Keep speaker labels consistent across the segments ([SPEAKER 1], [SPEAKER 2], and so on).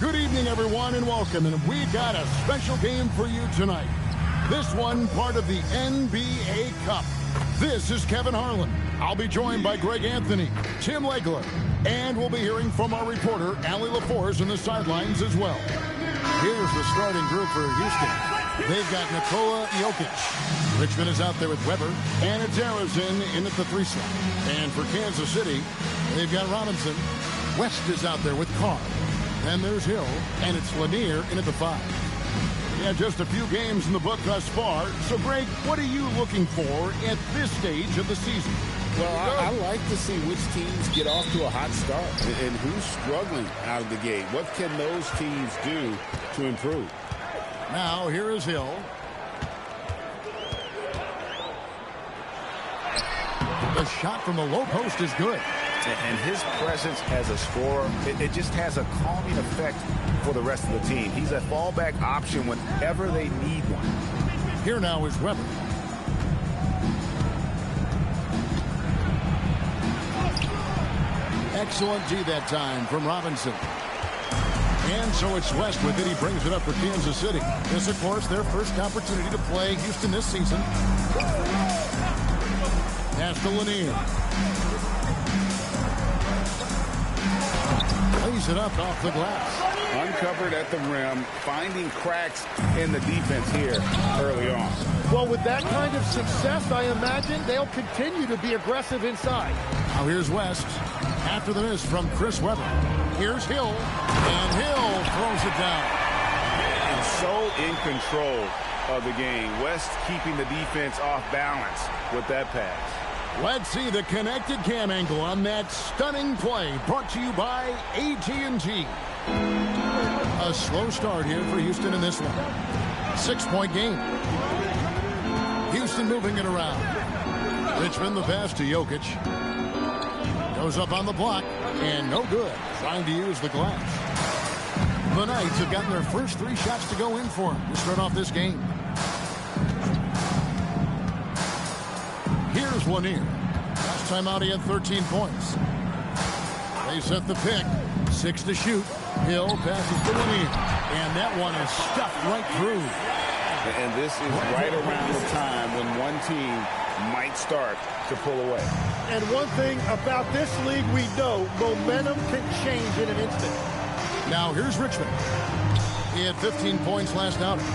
[SPEAKER 1] Good evening, everyone, and welcome. And we got a special game for you tonight. This one part of the NBA Cup. This is Kevin Harlan. I'll be joined by Greg Anthony, Tim Legler, and we'll be hearing from our reporter, Allie LaForce, in the sidelines as well. Here's the starting group for Houston. They've got Nikola Jokic. Richmond is out there with Weber, and it's Arizin in at the 3 slot. And for Kansas City, they've got Robinson. West is out there with Carr. Then there's Hill, and it's Lanier in at the 5. Yeah, just a few games in the book thus far. So, Greg, what are you looking for at this stage of the season?
[SPEAKER 2] Well, I like to see which teams get off to a hot start and who's struggling out of the gate. What can those teams do to improve?
[SPEAKER 1] Now, here is Hill. The shot from the low post is good.
[SPEAKER 3] And his presence as a scorer, it just has a calming effect for the rest of the team. He's a fallback option whenever they need one.
[SPEAKER 1] Here now is Weber. Excellent D that time from Robinson. And so it's West with it. He brings it up for Kansas City. This, of course, their first opportunity to play Houston this season. Pass to Lanier. Lays it up off the glass.
[SPEAKER 2] Uncovered at the rim, finding cracks in the defense here early on.
[SPEAKER 4] Well, with that kind of success, I imagine they'll continue to be aggressive inside.
[SPEAKER 1] Now here's West. After the miss from Chris Webber. Here's Hill. And Hill throws it down.
[SPEAKER 2] And so in control of the game. West keeping the defense off balance with that pass.
[SPEAKER 1] Let's see the connected cam angle on that stunning play, brought to you by AT&T. A slow start here for Houston in this one. 6-point game. Houston moving it around. Richmond the pass to Jokic. Goes up on the block, and no good. Trying to use the glass. The Knights have gotten their first 3 shots to go in for them to start off this game. Here's Lanier. Last time out he had 13 points. They set the pick. 6 to shoot. Hill passes to Lanier. And that one is stuffed right through.
[SPEAKER 2] And this is right around the time when one team might start to pull away.
[SPEAKER 4] And one thing about this league, we know momentum can change in an instant.
[SPEAKER 1] Now here's Richmond. He had 15 points last outing.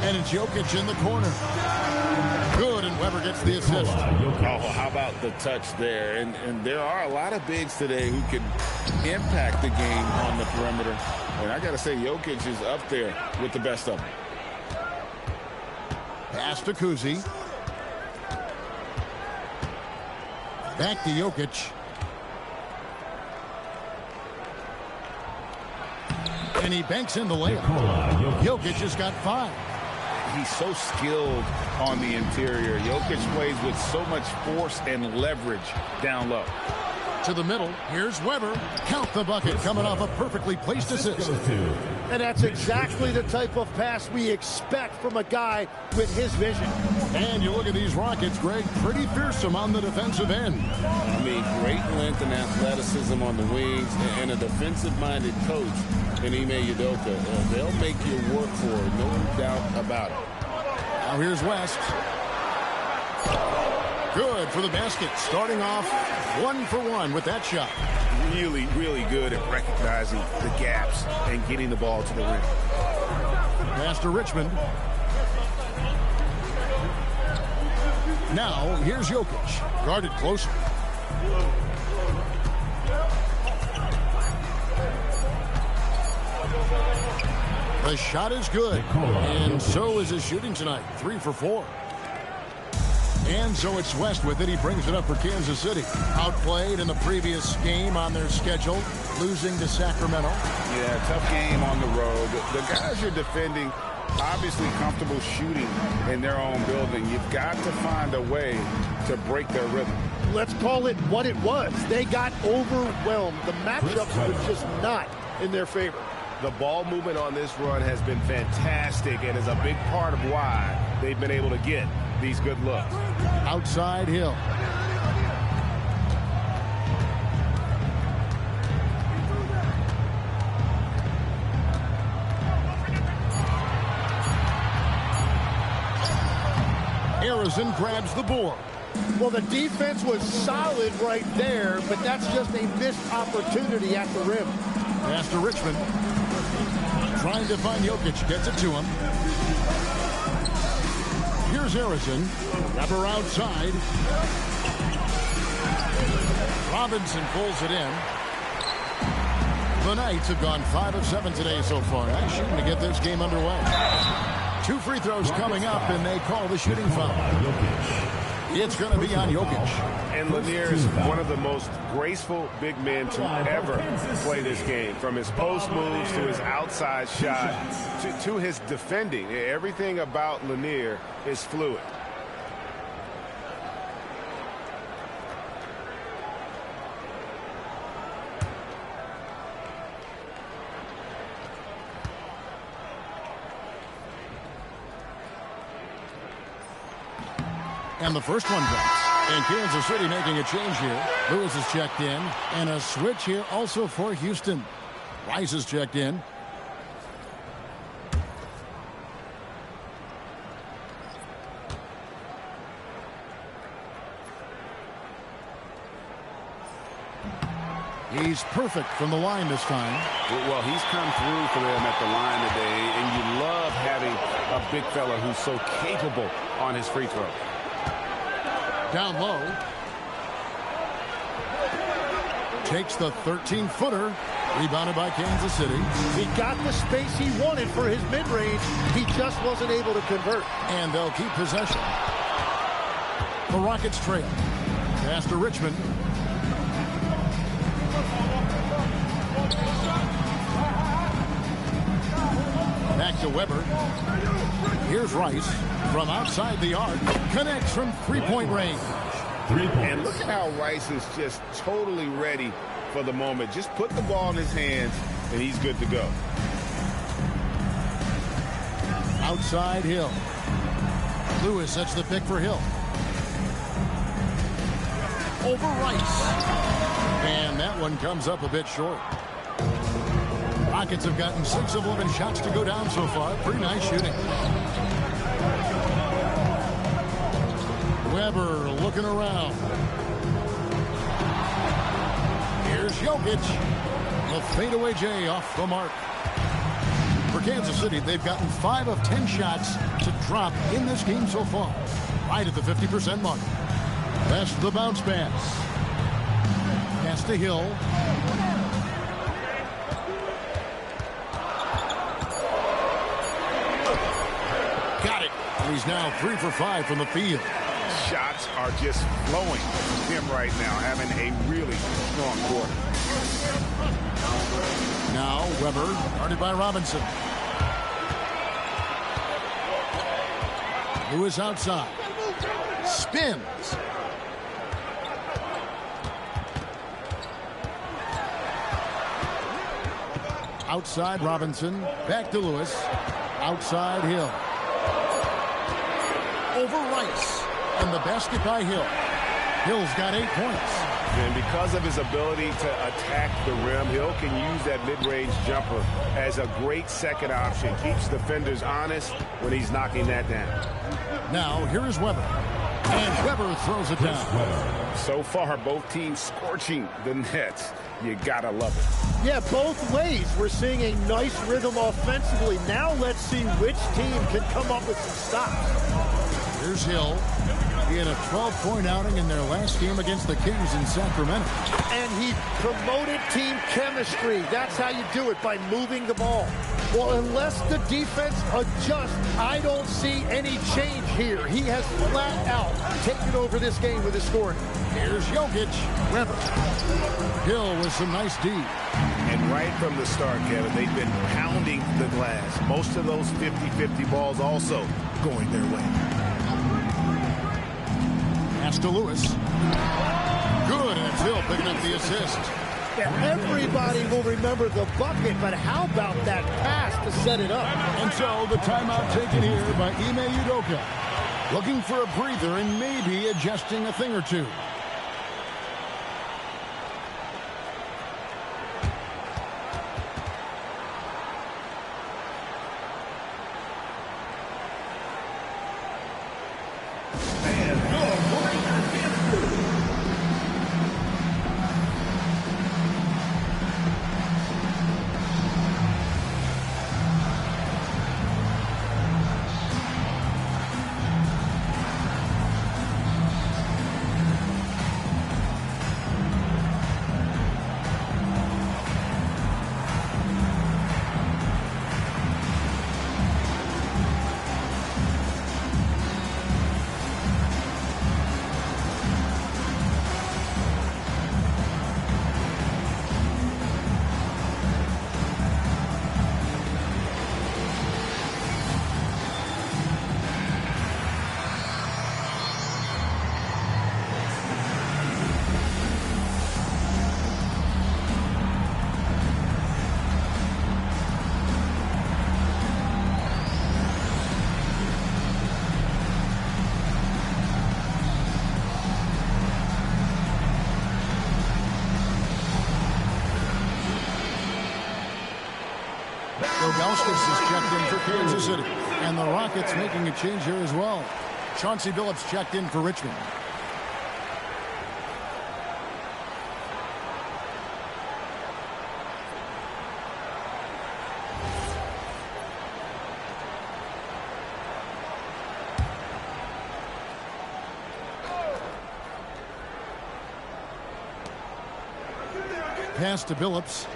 [SPEAKER 1] And it's Jokic in the corner. Good, and Weber gets the assist.
[SPEAKER 2] Oh, how about the touch there? And there are a lot of bigs today who can impact the game on the perimeter. And I got to say, Jokic is up there with the best of them.
[SPEAKER 1] Pass to Kuzi. Back to Jokic. And he banks in the layup. Jokic has got 5.
[SPEAKER 2] He's so skilled on the interior. Jokic plays with so much force and leverage down low.
[SPEAKER 1] To the middle, here's Weber. Count the bucket, coming off a perfectly placed assist.
[SPEAKER 4] And that's exactly the type of pass we expect from a guy with his vision.
[SPEAKER 1] And you look at these Rockets, Greg, pretty fearsome on the defensive end.
[SPEAKER 2] I mean, great length and athleticism on the wings, and a defensive-minded coach in Ime Udoka. They'll make you work for it, no doubt about it.
[SPEAKER 1] Now here's West. Good for the basket. Starting off 1 for 1 with that shot.
[SPEAKER 3] Really, really good at recognizing the gaps and getting the ball to the rim.
[SPEAKER 1] Pass to Richmond. Now here's Jokic. Guarded closer. The shot is good. And so is his shooting tonight. 3 for 4. And so it's West with it. He brings it up for Kansas City. Outplayed in the previous game on their schedule, losing to Sacramento.
[SPEAKER 2] Yeah, tough game on the road. The guys you're defending, obviously comfortable shooting in their own building. You've got to find a way to break their rhythm.
[SPEAKER 4] Let's call it what it was. They got overwhelmed. The matchups were just not in their favor.
[SPEAKER 3] The ball movement on this run has been fantastic and is a big part of why they've been able to get these good looks.
[SPEAKER 1] Outside Hill. Harrison grabs the board.
[SPEAKER 4] Well, the defense was solid right there, but that's just a missed opportunity at the rim.
[SPEAKER 1] Pass to Richmond. Trying to find Jokic. Gets it to him. Here's Harrison. Wrapper outside. Robinson pulls it in. The Knights have gone 5 of 7 today so far. Nice shooting to get this game underway. 2 free throws coming up, and they call the shooting foul. It's going to be on Jokic.
[SPEAKER 3] And Lanier is one of the most graceful big men to ever play this game. From his post moves to his outside shot to his defending. Everything about Lanier is fluid.
[SPEAKER 1] And the first one drops. And Kansas City making a change here. Lewis is checked in. And a switch here also for Houston. Rice is checked in. He's perfect from the line this time.
[SPEAKER 3] Well, he's come through for them at the line today. And you love having a big fella who's so capable on his free throw.
[SPEAKER 1] Down low. Takes the 13-footer. Rebounded by Kansas City.
[SPEAKER 4] He got the space he wanted for his mid-range. He just wasn't able to convert.
[SPEAKER 1] And they'll keep possession. The Rockets trail. Pass to Richmond. Back to Weber. Here's Rice from outside the arc. Connects from three-point range.
[SPEAKER 2] And look at how Rice is just totally ready for the moment. Just put the ball in his hands, and he's good to go.
[SPEAKER 1] Outside Hill. Lewis sets the pick for Hill. Over Rice. And that one comes up a bit short. Rockets have gotten 6 of 11 shots to go down so far. Pretty nice shooting. Weber looking around. Here's Jokic. The fadeaway J off the mark. For Kansas City, they've gotten 5 of 10 shots to drop in this game so far. Right at the 50% mark. That's the bounce pass. Pass to Hill. Got it. He's now 3 for 5 from the field.
[SPEAKER 3] Shots are just flowing from him right now, having a really strong quarter.
[SPEAKER 1] Now Weber, guarded by Robinson. Lewis outside. Spins. Outside Robinson. Back to Lewis. Outside Hill. Over Rice. And the basket by Hill. Hill's got 8 points.
[SPEAKER 3] And because of his ability to attack the rim, Hill can use that mid-range jumper as a great second option. Keeps defenders honest when he's knocking that down.
[SPEAKER 1] Now, here is Weber. And Weber throws it down.
[SPEAKER 3] So far, both teams scorching the Nets. You gotta love it.
[SPEAKER 4] Yeah, both ways. We're seeing a nice rhythm offensively. Now let's see which team can come up with some stops.
[SPEAKER 1] Here's Hill. He had a 12-point outing in their last game against the Kings in Sacramento.
[SPEAKER 4] And he promoted team chemistry. That's how you do it, by moving the ball. Well, unless the defense adjusts, I don't see any change here. He has flat out taken over this game with his scoring.
[SPEAKER 1] Here's Jokic. Weber. Hill with some nice D.
[SPEAKER 3] And right from the start, Kevin, they've been pounding the glass. Most of those 50-50 balls also going their way.
[SPEAKER 1] Pass to Lewis. Good, and it's Hill picking up the assist.
[SPEAKER 4] Yeah, everybody will remember the bucket, but how about that pass to set it up?
[SPEAKER 1] And so the timeout taken here by Ime Udoka. Looking for a breather and maybe adjusting a thing or two. Ilgauskas is checked in for Kansas City. And the Rockets making a change here as well. Chauncey Billups checked in for Richmond. Pass to Billups.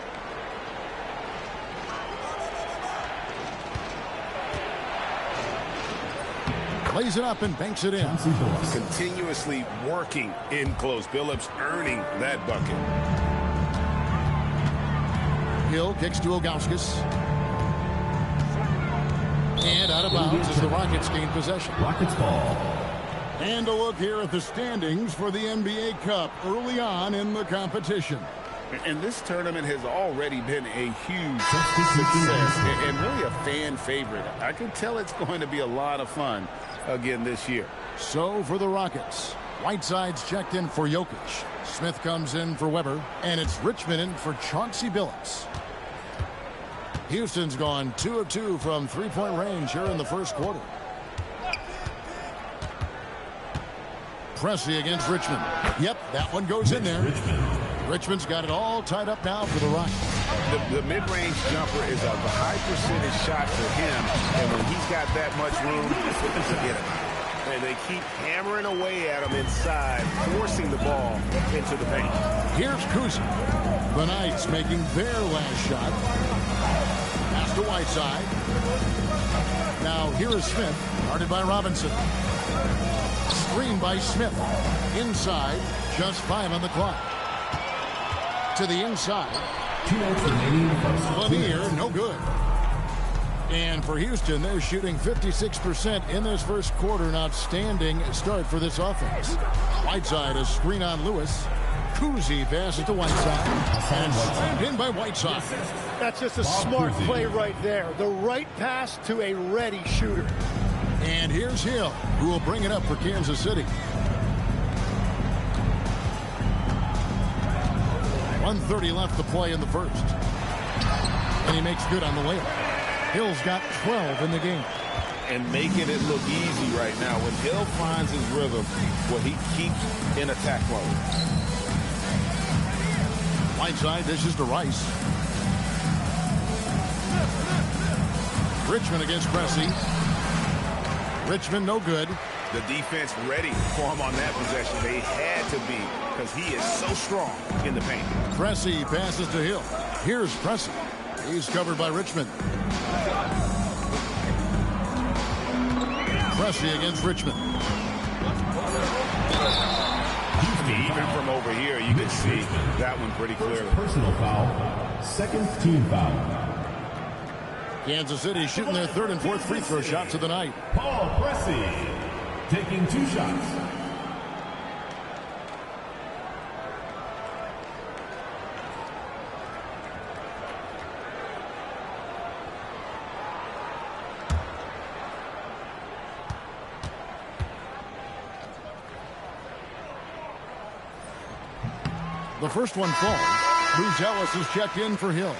[SPEAKER 1] Lays it up and banks it in.
[SPEAKER 3] Continuously working in close. Billups earning that bucket.
[SPEAKER 1] Hill kicks to Ilgauskas. And out of bounds as the Rockets gain possession.
[SPEAKER 5] Rockets ball.
[SPEAKER 1] And a look here at the standings for the NBA Cup early on in the competition.
[SPEAKER 2] And this tournament has already been a huge success and really a fan favorite. I can tell it's going to be a lot of fun again this year.
[SPEAKER 1] So for the Rockets, Whiteside's checked in for Jokic. Smith comes in for Weber, and it's Richmond in for Chauncey Billups. Houston's gone 2 of 2 from three-point range here in the first quarter. Pressey against Richmond. Yep, that one goes in there. Richmond's got it all tied up now for the Rockets.
[SPEAKER 3] The mid-range jumper is a high percentage shot for him, and when he's got that much room, forget about it. And they keep hammering away at him inside, forcing the ball into the paint.
[SPEAKER 1] Here's Kuzi. The Knights making their last shot. Pass to Whiteside. Now here is Smith, guarded by Robinson. Screen by Smith. Inside, just 5 on the clock. To the inside.
[SPEAKER 5] 2 minutes remaining.
[SPEAKER 1] Lanier, no good. And for Houston, they're shooting 56% in this first quarter. An outstanding start for this offense. Whiteside, a screen on Lewis. Kuzi passes to Whiteside. And slammed in by Whiteside.
[SPEAKER 4] That's just a smart play right there. The right pass to a ready shooter.
[SPEAKER 1] And here's Hill, who will bring it up for Kansas City. 1:30 left to play in the first. And he makes good on the layup. Hill's got 12 in the game.
[SPEAKER 2] And making it look easy right now. When Hill finds his rhythm, well, he keeps in attack mode.
[SPEAKER 1] Whiteside dishes to Rice. Richmond against Pressey. Richmond no good.
[SPEAKER 3] The defense ready for him on that possession. They had to be, because he is so strong in the paint.
[SPEAKER 1] Pressey passes to Hill. Here's Pressey. He's covered by Richmond. Pressey against Richmond.
[SPEAKER 3] Even from over here, you can see that one pretty clearly.
[SPEAKER 5] Personal foul. Second team foul.
[SPEAKER 1] Kansas City shooting their third and fourth free throw shots of the night.
[SPEAKER 5] Paul Pressey taking 2 shots.
[SPEAKER 1] The first one falls. Bruce Ellis is checked in for Hill.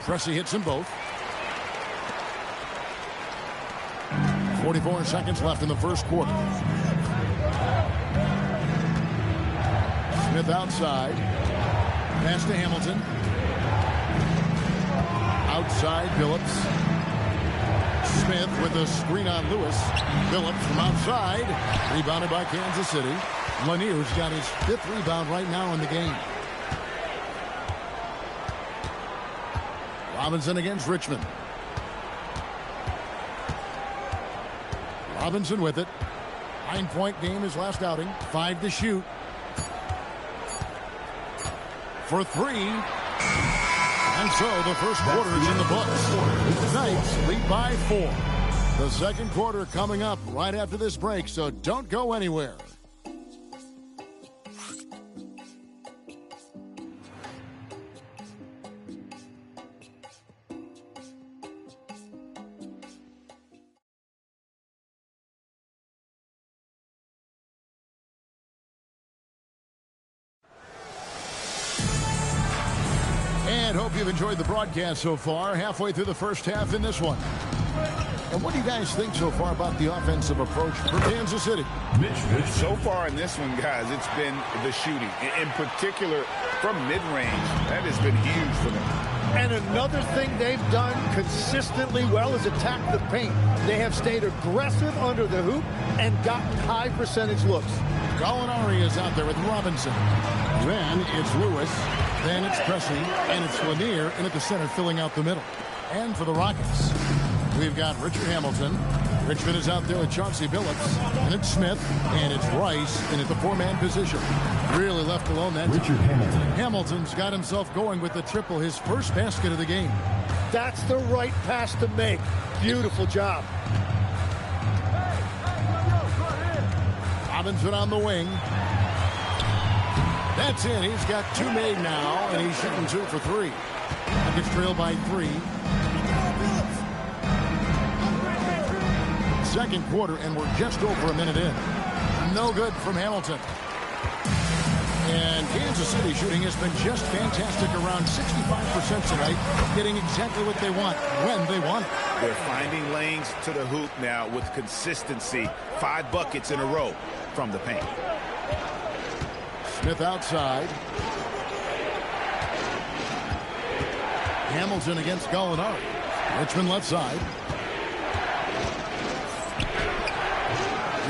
[SPEAKER 1] Pressey hits them both. 44 seconds left in the first quarter. Smith outside. Pass to Hamilton. Outside, Billups. Smith with a screen on Lewis. Billups from outside. Rebounded by Kansas City. Lanier's got his 5th rebound right now in the game. Robinson against Richmond. Robinson with it. 9-point game his last outing. 5 to shoot. For 3. And so the first quarter is in the books. The Knights lead by 4. The second quarter coming up right after this break, so don't go anywhere. And hope you've enjoyed the broadcast so far. Halfway through the first half in this one. And what do you guys think so far about the offensive approach for Kansas City?
[SPEAKER 2] So far in this one, guys, it's been the shooting. In particular, from mid-range, that has been huge for them.
[SPEAKER 4] And another thing they've done consistently well is attack the paint. They have stayed aggressive under the hoop and gotten high percentage looks.
[SPEAKER 1] Gallinari is out there with Robinson. Then it's Lewis. Then it's Pressey. And it's Lanier. And at the center, filling out the middle. And for the Rockets, we've got Richard Hamilton. Richmond is out there with Chauncey Billups. And it's Smith. And it's Rice. And at the four-man position. Really left alone that
[SPEAKER 5] Richard Hamilton.
[SPEAKER 1] Hamilton's got himself going with the triple. His first basket of the game.
[SPEAKER 4] That's the right pass to make. Beautiful job.
[SPEAKER 1] Robinson on the wing. That's in. He's got two made now, and he's shooting 2 for 3. Nuggets trail by 3. Second quarter, and we're just over a minute in. No good from Hamilton. And Kansas City shooting has been just fantastic, around 65% tonight, getting exactly what they want when they want it.
[SPEAKER 2] They're finding lanes to the hoop now with consistency. 5 buckets in a row from the paint.
[SPEAKER 1] Smith outside. Hamilton against Gallinari. Richmond left side.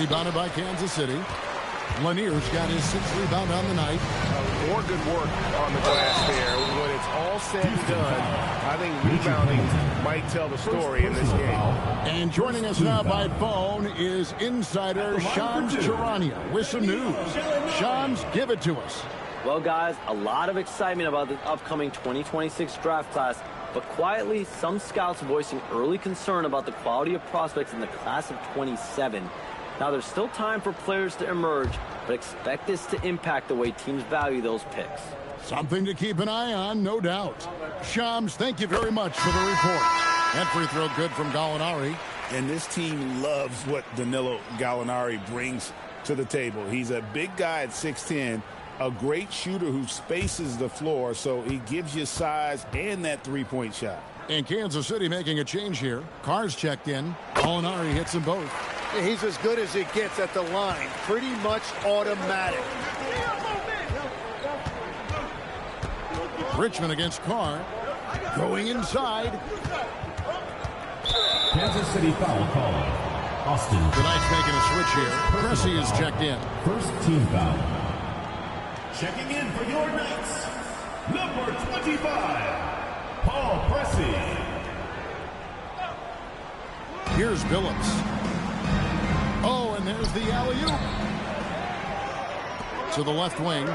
[SPEAKER 1] Rebounded by Kansas City. Lanier's got his 6th rebound on the night.
[SPEAKER 3] More good work on the glass there. When it's all said and done, I think rebounding might tell the story in this game.
[SPEAKER 1] And joining us now by phone is insider Shams Charania with some news. Shams, give it to us.
[SPEAKER 6] Well, guys, a lot of excitement about the upcoming 2026 draft class, but quietly, some scouts voicing early concern about the quality of prospects in the class of 27. Now, there's still time for players to emerge, but expect this to impact the way teams value those picks.
[SPEAKER 1] Something to keep an eye on, no doubt. Shams, thank you very much for the report. That free throw good from Gallinari.
[SPEAKER 2] And this team loves what Danilo Gallinari brings to the table. He's a big guy at 6'10", a great shooter who spaces the floor, so he gives you size and that three-point shot.
[SPEAKER 1] And Kansas City making a change here. Carr's checked in. Gallinari hits them both.
[SPEAKER 4] He's as good as it gets at the line. Pretty much automatic.
[SPEAKER 1] Richmond against Carr. Going inside.
[SPEAKER 5] Kansas City foul call. Austin.
[SPEAKER 1] The Knights making a switch here. Pressey is checked in.
[SPEAKER 5] First team foul. Checking in for your Knights. Number 25, Paul Pressey.
[SPEAKER 1] Here's Billups. Oh, and there's the alley-oop. To the left wing.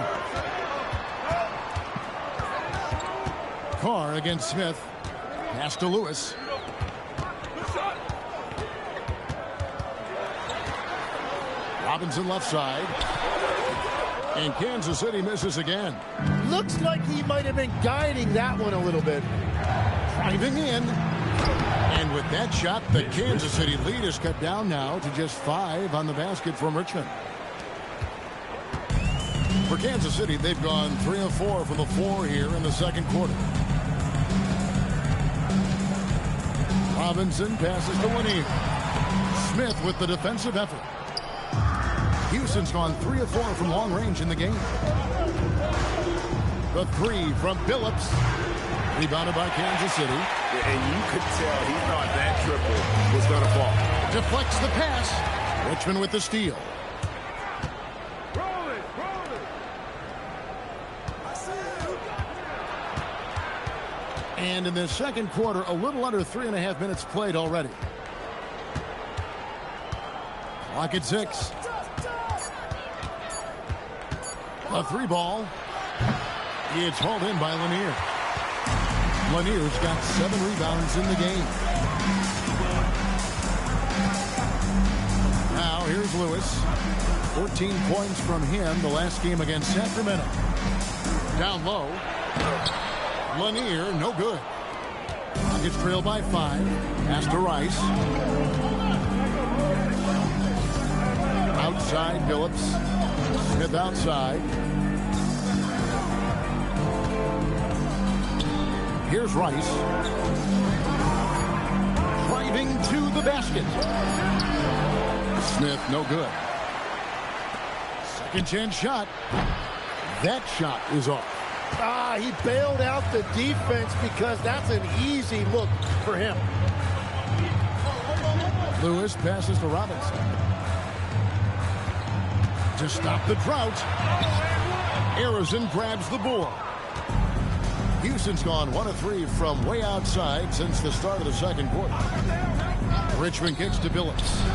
[SPEAKER 1] Carr against Smith. Pass to Lewis. Robinson left side. And Kansas City misses again.
[SPEAKER 4] Looks like he might have been guiding that one a little bit.
[SPEAKER 1] Driving in. And with that shot, the Kansas City lead is cut down now to just 5 on the basket from Richmond. For Kansas City, they've gone 3 of 4 from the floor here in the second quarter. Robinson passes to Lanier. Smith with the defensive effort. Houston's gone 3 of 4 from long range in the game. The 3 from Billups. Rebounded by Kansas City.
[SPEAKER 2] And you could tell he thought that triple was going to fall.
[SPEAKER 1] Deflects the pass. Richmond with the steal. And in the second quarter, a little under 3.5 minutes played already. Clock at 6. A 3 ball. It's hauled in by Lanier. Lanier's got 7 rebounds in the game. Now here's Lewis. 14 points from him the last game against Sacramento. Down low. Lanier, no good. Nuggets trail by 5. Pass to Rice. Outside Billups. Smith outside. Here's Rice. Driving to the basket. Smith, no good. Second chance shot. That shot is off.
[SPEAKER 4] He bailed out the defense because that's an easy look for him.
[SPEAKER 1] Lewis passes to Robinson. To stop the drought. Arizon grabs the board. Houston's gone 1 of 3 from way outside since the start of the second quarter. Richmond kicks to Billups.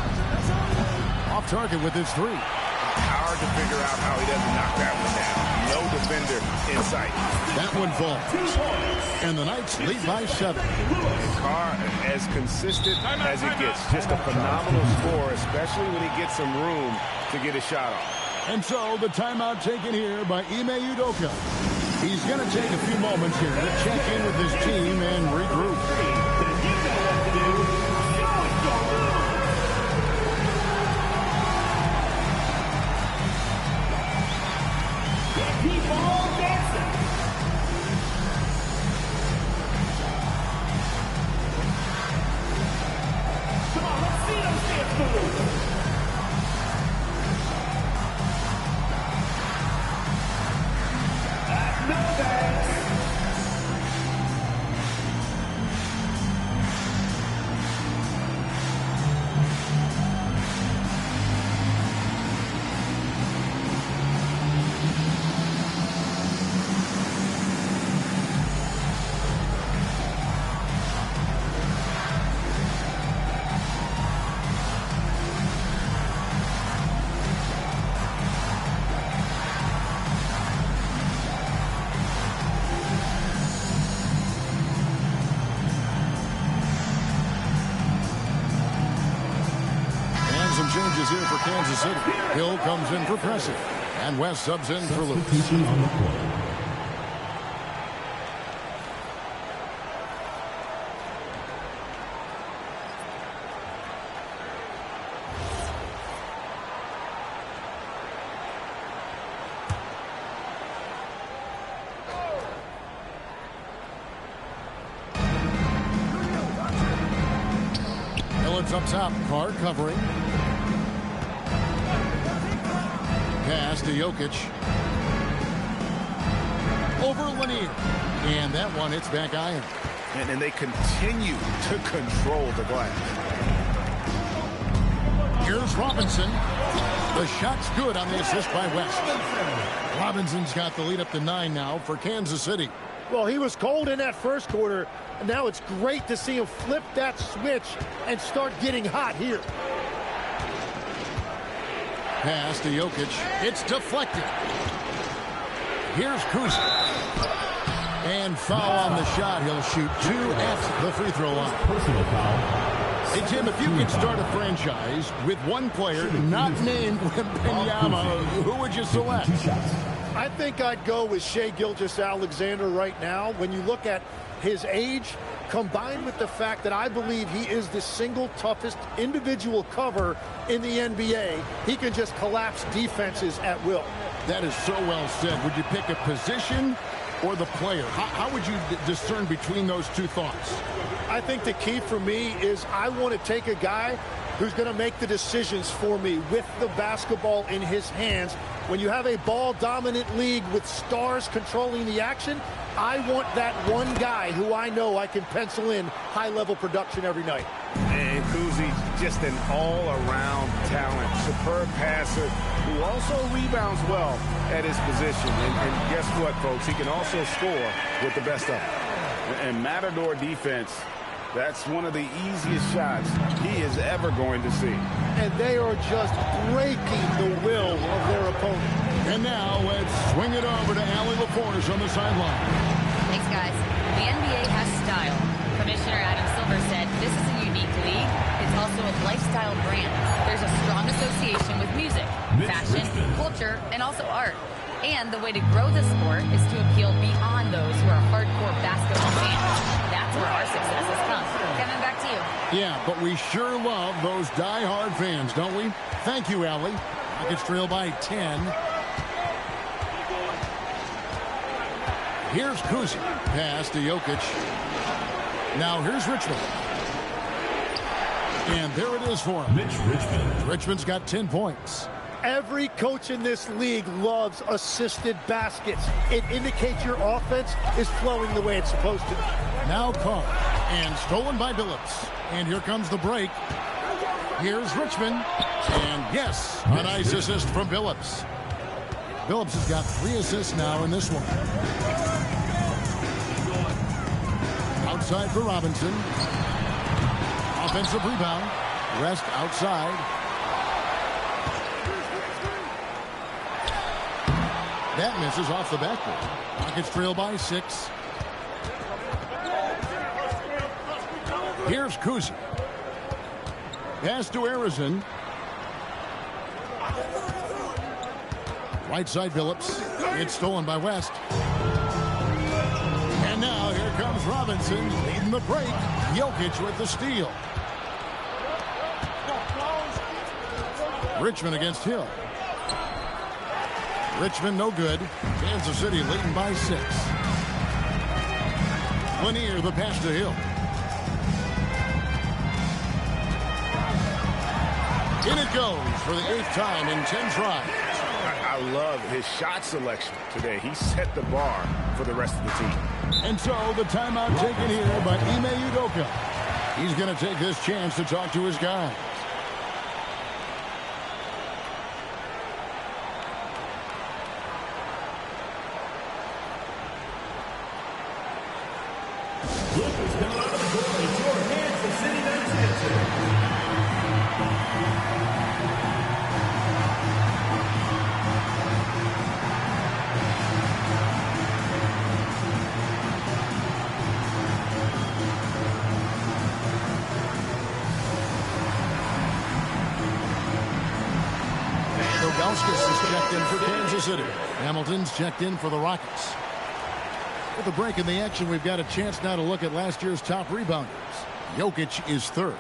[SPEAKER 1] Off target with his 3.
[SPEAKER 2] Hard to figure out how he doesn't knock that one down. No defender in sight.
[SPEAKER 1] That one falls. And the Knights lead by 7.
[SPEAKER 3] Carr as consistent as he gets. Just a phenomenal score, especially when he gets some room to get a shot off.
[SPEAKER 1] And so the timeout taken here by Ime Udoka. He's going to take a few moments here to check in with his team and regroup. Some changes here for Kansas City. Hill comes in for Pressing. And West subs in for Lewis. Hillen's up top. Carr covering. Pass to Jokic. Over Lanier. And that one hits back iron.
[SPEAKER 2] And they continue to control the glass.
[SPEAKER 1] Here's Robinson. The shot's good on the assist by West. Robinson's got the lead up to 9 now for Kansas City.
[SPEAKER 4] Well, he was cold in that first quarter. And now it's great to see him flip that switch and start getting hot here.
[SPEAKER 1] Pass to Jokic. It's deflected. Here's Kuzic. And foul on the shot. He'll shoot 2 at the free throw line.
[SPEAKER 5] Personal foul.
[SPEAKER 1] Hey, Tim, if you could start a franchise with one player not named Wembanyama, who would you select?
[SPEAKER 4] I think I'd go with Shai Gilgeous-Alexander right now. When you look at his age, combined with the fact that I believe he is the single toughest individual cover in the NBA, he can just collapse defenses at will.
[SPEAKER 1] That is so well said. Would you pick a position or the player? How would you discern between those two thoughts?
[SPEAKER 4] I think the key for me is I want to take a guy who's going to make the decisions for me with the basketball in his hands. When you have a ball-dominant league with stars controlling the action, I want that one guy who I know I can pencil in high-level production every night.
[SPEAKER 2] And Kuzic, just an all-around talent, superb passer who also rebounds well at his position. And guess what, folks? He can also score with the best of them. And Matador defense, that's one of the easiest shots he is ever going to see.
[SPEAKER 4] And they are just breaking the will of their opponent.
[SPEAKER 1] And now let's swing it over to Allie LaForce on the sideline.
[SPEAKER 7] Thanks, guys. The NBA has style. Commissioner Adam Silver said this is a unique league. It's also a lifestyle brand. There's a strong association with music, fashion, culture, and also art. And the way to grow the sport is to appeal beyond those who are hardcore basketball fans. That's where our success has come. Kevin, back to you.
[SPEAKER 1] Yeah, but we sure love those die-hard fans, don't we? Thank you, Allie. Rockets trail by 10. Here's Kuzi. Pass to Jokic. Now here's Richmond. And there it is for him. Richmond's got 10 points.
[SPEAKER 4] Every coach in this league loves assisted baskets. It indicates your offense is flowing the way it's supposed to.
[SPEAKER 1] Now Carr. And stolen by Billups. And here comes the break. Here's Richmond. And yes, a nice assist from Billups. Billups has got 3 assists now in this one. Outside for Robinson. Offensive rebound. Rest outside. That misses off the backboard. Rockets trail by 6. Here's Kuzi. Pass to Arizon. Right side Billups. It's stolen by West. And now here comes Robinson leading the break. Jokic with the steal. Richmond against Hill. Richmond no good. Kansas City leading by 6. Lanier the pass to Hill. In it goes for the 8th time in 10 tries.
[SPEAKER 2] I love his shot selection today. He set the bar for the rest of the team.
[SPEAKER 1] And so the timeout taken here by Ime Udoka. He's going to take this chance to talk to his guy. Is checked in for Kansas City. Hamilton's checked in for the Rockets. With the break in the action, we've got a chance now to look at last year's top rebounders. Jokic is 3rd.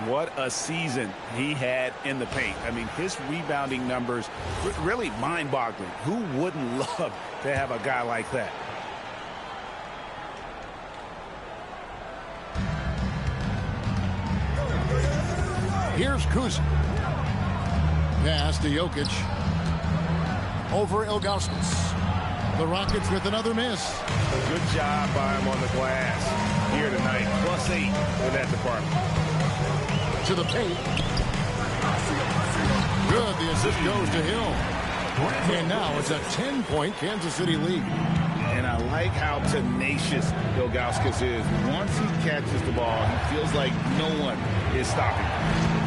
[SPEAKER 2] What a season he had in the paint. I mean, his rebounding numbers really mind-boggling. Who wouldn't love to have a guy like that?
[SPEAKER 1] Here's Kuzi. Pass to Jokic. Over Ilgauskas. The Rockets with another miss.
[SPEAKER 3] A good job by him on the glass here tonight. +8 in that department.
[SPEAKER 1] To the paint. Good. The assist goes to Hill. And now it's a 10-point Kansas City lead.
[SPEAKER 2] And I like how tenacious Ilgauskas is. Once he catches the ball, he feels like no one is stopping him.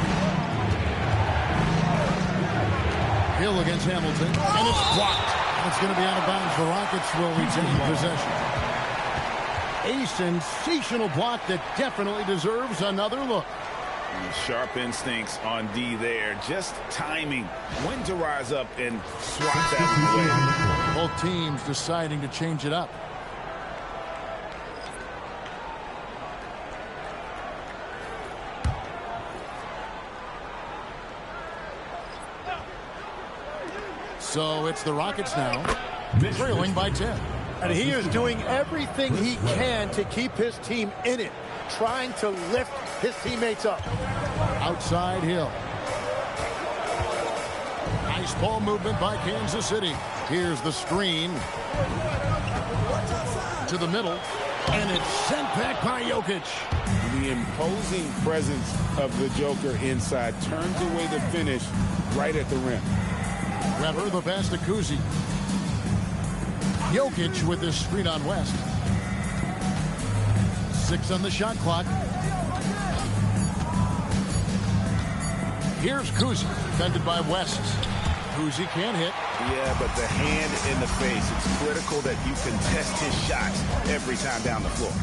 [SPEAKER 1] Hill against Hamilton, and it's blocked. It's going to be out of bounds. The Rockets will retain possession. A sensational block that definitely deserves another look.
[SPEAKER 2] And sharp instincts on D there. Just timing when to rise up and swat that away.
[SPEAKER 1] Both teams deciding to change it up. So it's the Rockets now, trailing by 10.
[SPEAKER 4] And he is doing everything he can to keep his team in it, trying to lift his teammates up.
[SPEAKER 1] Outside Hill. Nice ball movement by Kansas City. Here's the screen. To the middle. And it's sent back by Jokic.
[SPEAKER 2] The imposing presence of the Joker inside turns away the finish right at the rim.
[SPEAKER 1] Weber, the pass to Kuzi. Jokic with this screen on West. 6 on the shot clock. Here's Kuzi, defended by West. Kuzi can't hit.
[SPEAKER 2] Yeah, but the hand in the face. It's critical that you contest his shots every time down the floor.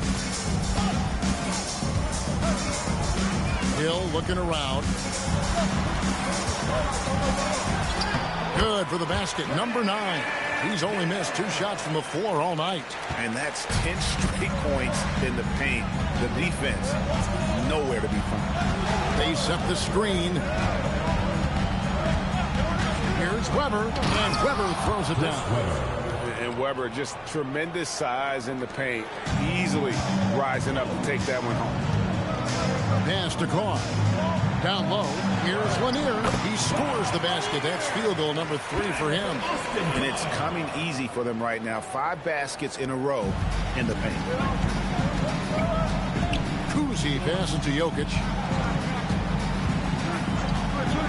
[SPEAKER 1] Hill looking around. Good for the basket. Number 9. He's only missed 2 shots from the floor all night.
[SPEAKER 2] And that's 10 straight points in the paint. The defense is nowhere to be found.
[SPEAKER 1] They set the screen. Here's Weber, and Weber throws it down.
[SPEAKER 2] And Weber, just tremendous size in the paint, easily rising up to take that one home.
[SPEAKER 1] Pass to Carr. Down low, here's Lanier. He scores the basket. That's field goal number 3 for him.
[SPEAKER 2] And it's coming easy for them right now. 5 baskets in a row in the paint.
[SPEAKER 1] Kuzi passes to Jokic.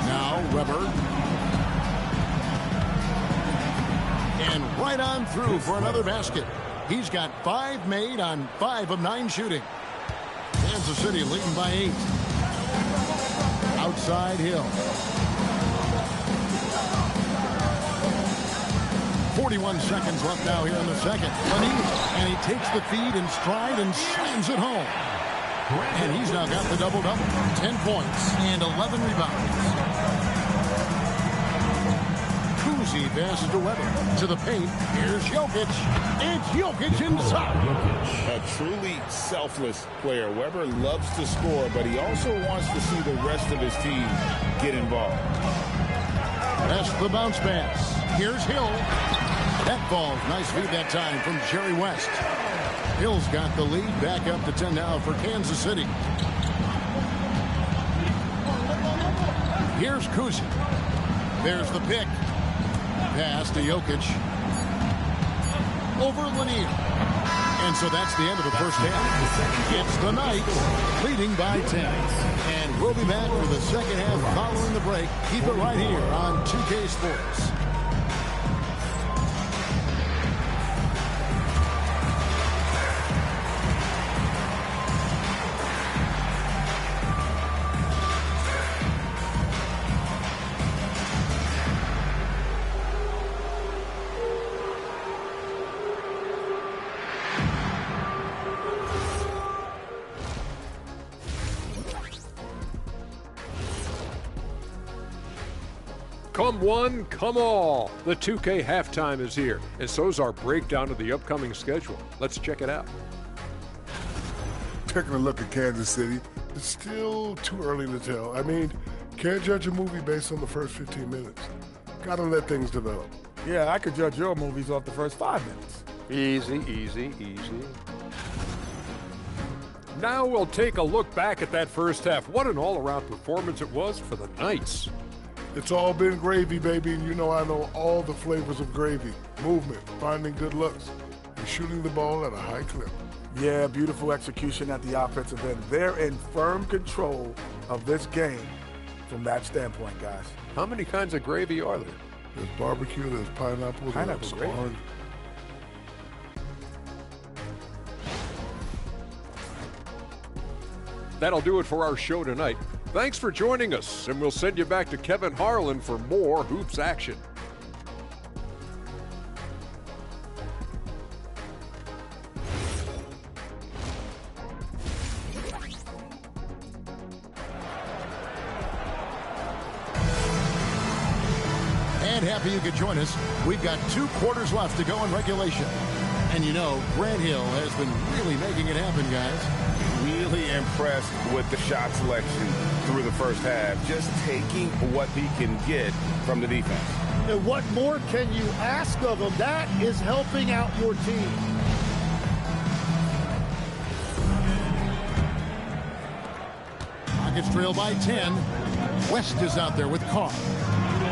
[SPEAKER 1] Now Weber. And right on through for another basket. He's got 5 made on 5 of 9 shooting. Kansas City leading by 8. Outside Hill. 41 seconds left now here in the second. And he takes the feed in stride and slams it home. And he's now got the double-double. 10 points and 11 rebounds. Kuzi passes to Weber. To the paint. Here's Jokic. It's Jokic inside.
[SPEAKER 2] A truly selfless player. Weber loves to score, but he also wants to see the rest of his team get involved.
[SPEAKER 1] That's the bounce pass. Here's Hill. That falls. Nice feed that time from Jerry West. Hill's got the lead. Back up to 10 now for Kansas City. Here's Kuzi. There's the pick. Pass to Jokic. Over Lanier. And so that's the end of the first half. It's the Knights leading by 10. And we'll be back for the second half following the break. Keep it right here on 2K Sports.
[SPEAKER 8] Come one, come all. The 2K halftime is here, and so's our breakdown of the upcoming schedule. Let's check it out.
[SPEAKER 9] Taking a look at Kansas City, it's still too early to tell. I mean, can't judge a movie based on the first 15 minutes. Gotta let things develop.
[SPEAKER 10] Yeah, I could judge your movies off the first 5 minutes.
[SPEAKER 8] Easy, easy, easy. Now we'll take a look back at that first half. What an all-around performance it was for the Knights.
[SPEAKER 9] It's all been gravy, baby, and you know I know all the flavors of gravy. Movement, finding good looks, and shooting the ball at a high clip.
[SPEAKER 10] Yeah, beautiful execution at the offensive end. They're in firm control of this game from that standpoint, guys.
[SPEAKER 8] How many kinds of gravy are there?
[SPEAKER 9] There's barbecue, there's pineapple,
[SPEAKER 10] Pineapple
[SPEAKER 9] there's
[SPEAKER 10] gravy.
[SPEAKER 9] orange.
[SPEAKER 8] That'll do it for our show tonight. Thanks for joining us, and we'll send you back to Kevin Harlan for more hoops action.
[SPEAKER 1] And happy you could join us. We've got 2 quarters left to go in regulation. And you know, Grant Hill has been really making it happen, guys.
[SPEAKER 2] Really impressed with the shot selection through the first half. Just taking what he can get from the defense.
[SPEAKER 4] And what more can you ask of him? That is helping out your team.
[SPEAKER 1] Rockets trail by 10. West is out there with Carr.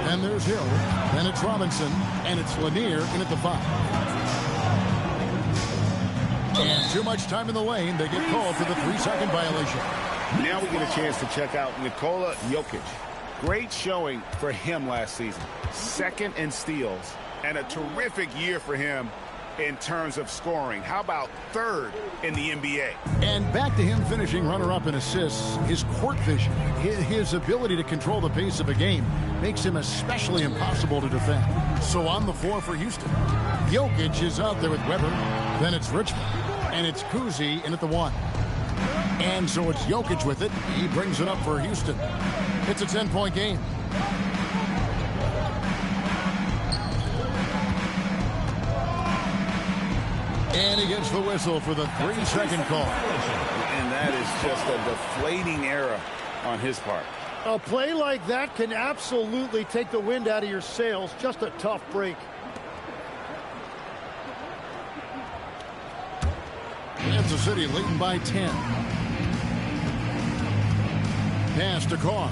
[SPEAKER 1] Then there's Hill. Then it's Robinson. And it's Lanier in at the 5. And too much time in the lane. They get called for the 3-second violation.
[SPEAKER 2] Now we get a chance to check out Nikola Jokic. Great showing for him last season. 2nd in steals. And a terrific year for him in terms of scoring. How about 3rd in the NBA?
[SPEAKER 1] And back to him finishing runner-up in assists. His court vision, his ability to control the pace of a game makes him especially impossible to defend. So on the floor for Houston, Jokic is out there with Weber. Then it's Richmond. And it's Kuzi in at the 1. And so it's Jokic with it. He brings it up for Houston. It's a 10-point game. And he gets the whistle for the 3-second call.
[SPEAKER 2] And that is just a deflating error on his part.
[SPEAKER 4] A play like that can absolutely take the wind out of your sails. Just a tough break.
[SPEAKER 1] Kansas City leading by 10. Pass to Carr.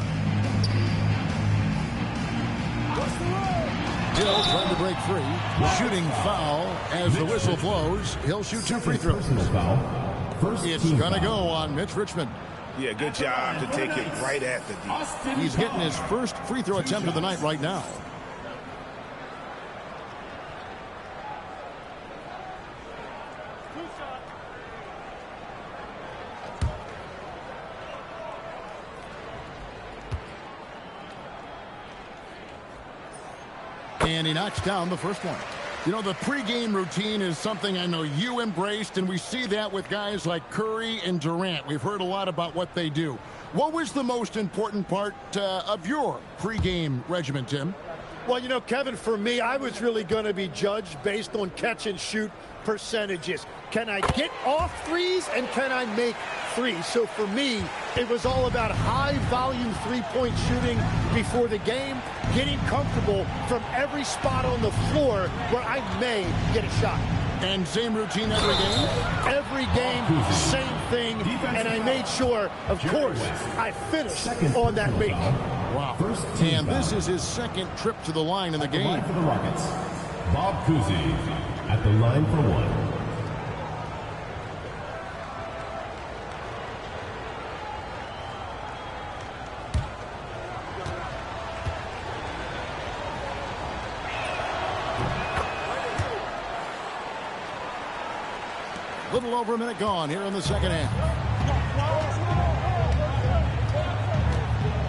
[SPEAKER 1] Hill trying to break free. Shooting foul as the whistle blows. He'll shoot 2 free throws. It's going to go on Mitch Richmond.
[SPEAKER 2] Yeah, good job to take it right at the D.
[SPEAKER 1] He's getting his first free throw attempt of the night right now. And he knocks down the first one. You know, the pregame routine is something I know you embraced, and we see that with guys like Curry and Durant. We've heard a lot about what they do. What was the most important part of your pregame regimen, Tim?
[SPEAKER 4] Well, you know, Kevin, for me, I was really going to be judged based on catch-and-shoot percentages. Can I get off threes, and can I make threes? So for me, it was all about high-volume three-point shooting before the game, getting comfortable from every spot on the floor where I may get a shot.
[SPEAKER 1] And same routine every game?
[SPEAKER 4] Every game, same thing, and I made sure, of course, I finished on that make.
[SPEAKER 1] Wow. And this is his second trip to the line in the game.
[SPEAKER 5] For the Rockets, Bob Cousy at the line for one.
[SPEAKER 1] Little over a minute gone here in the second half.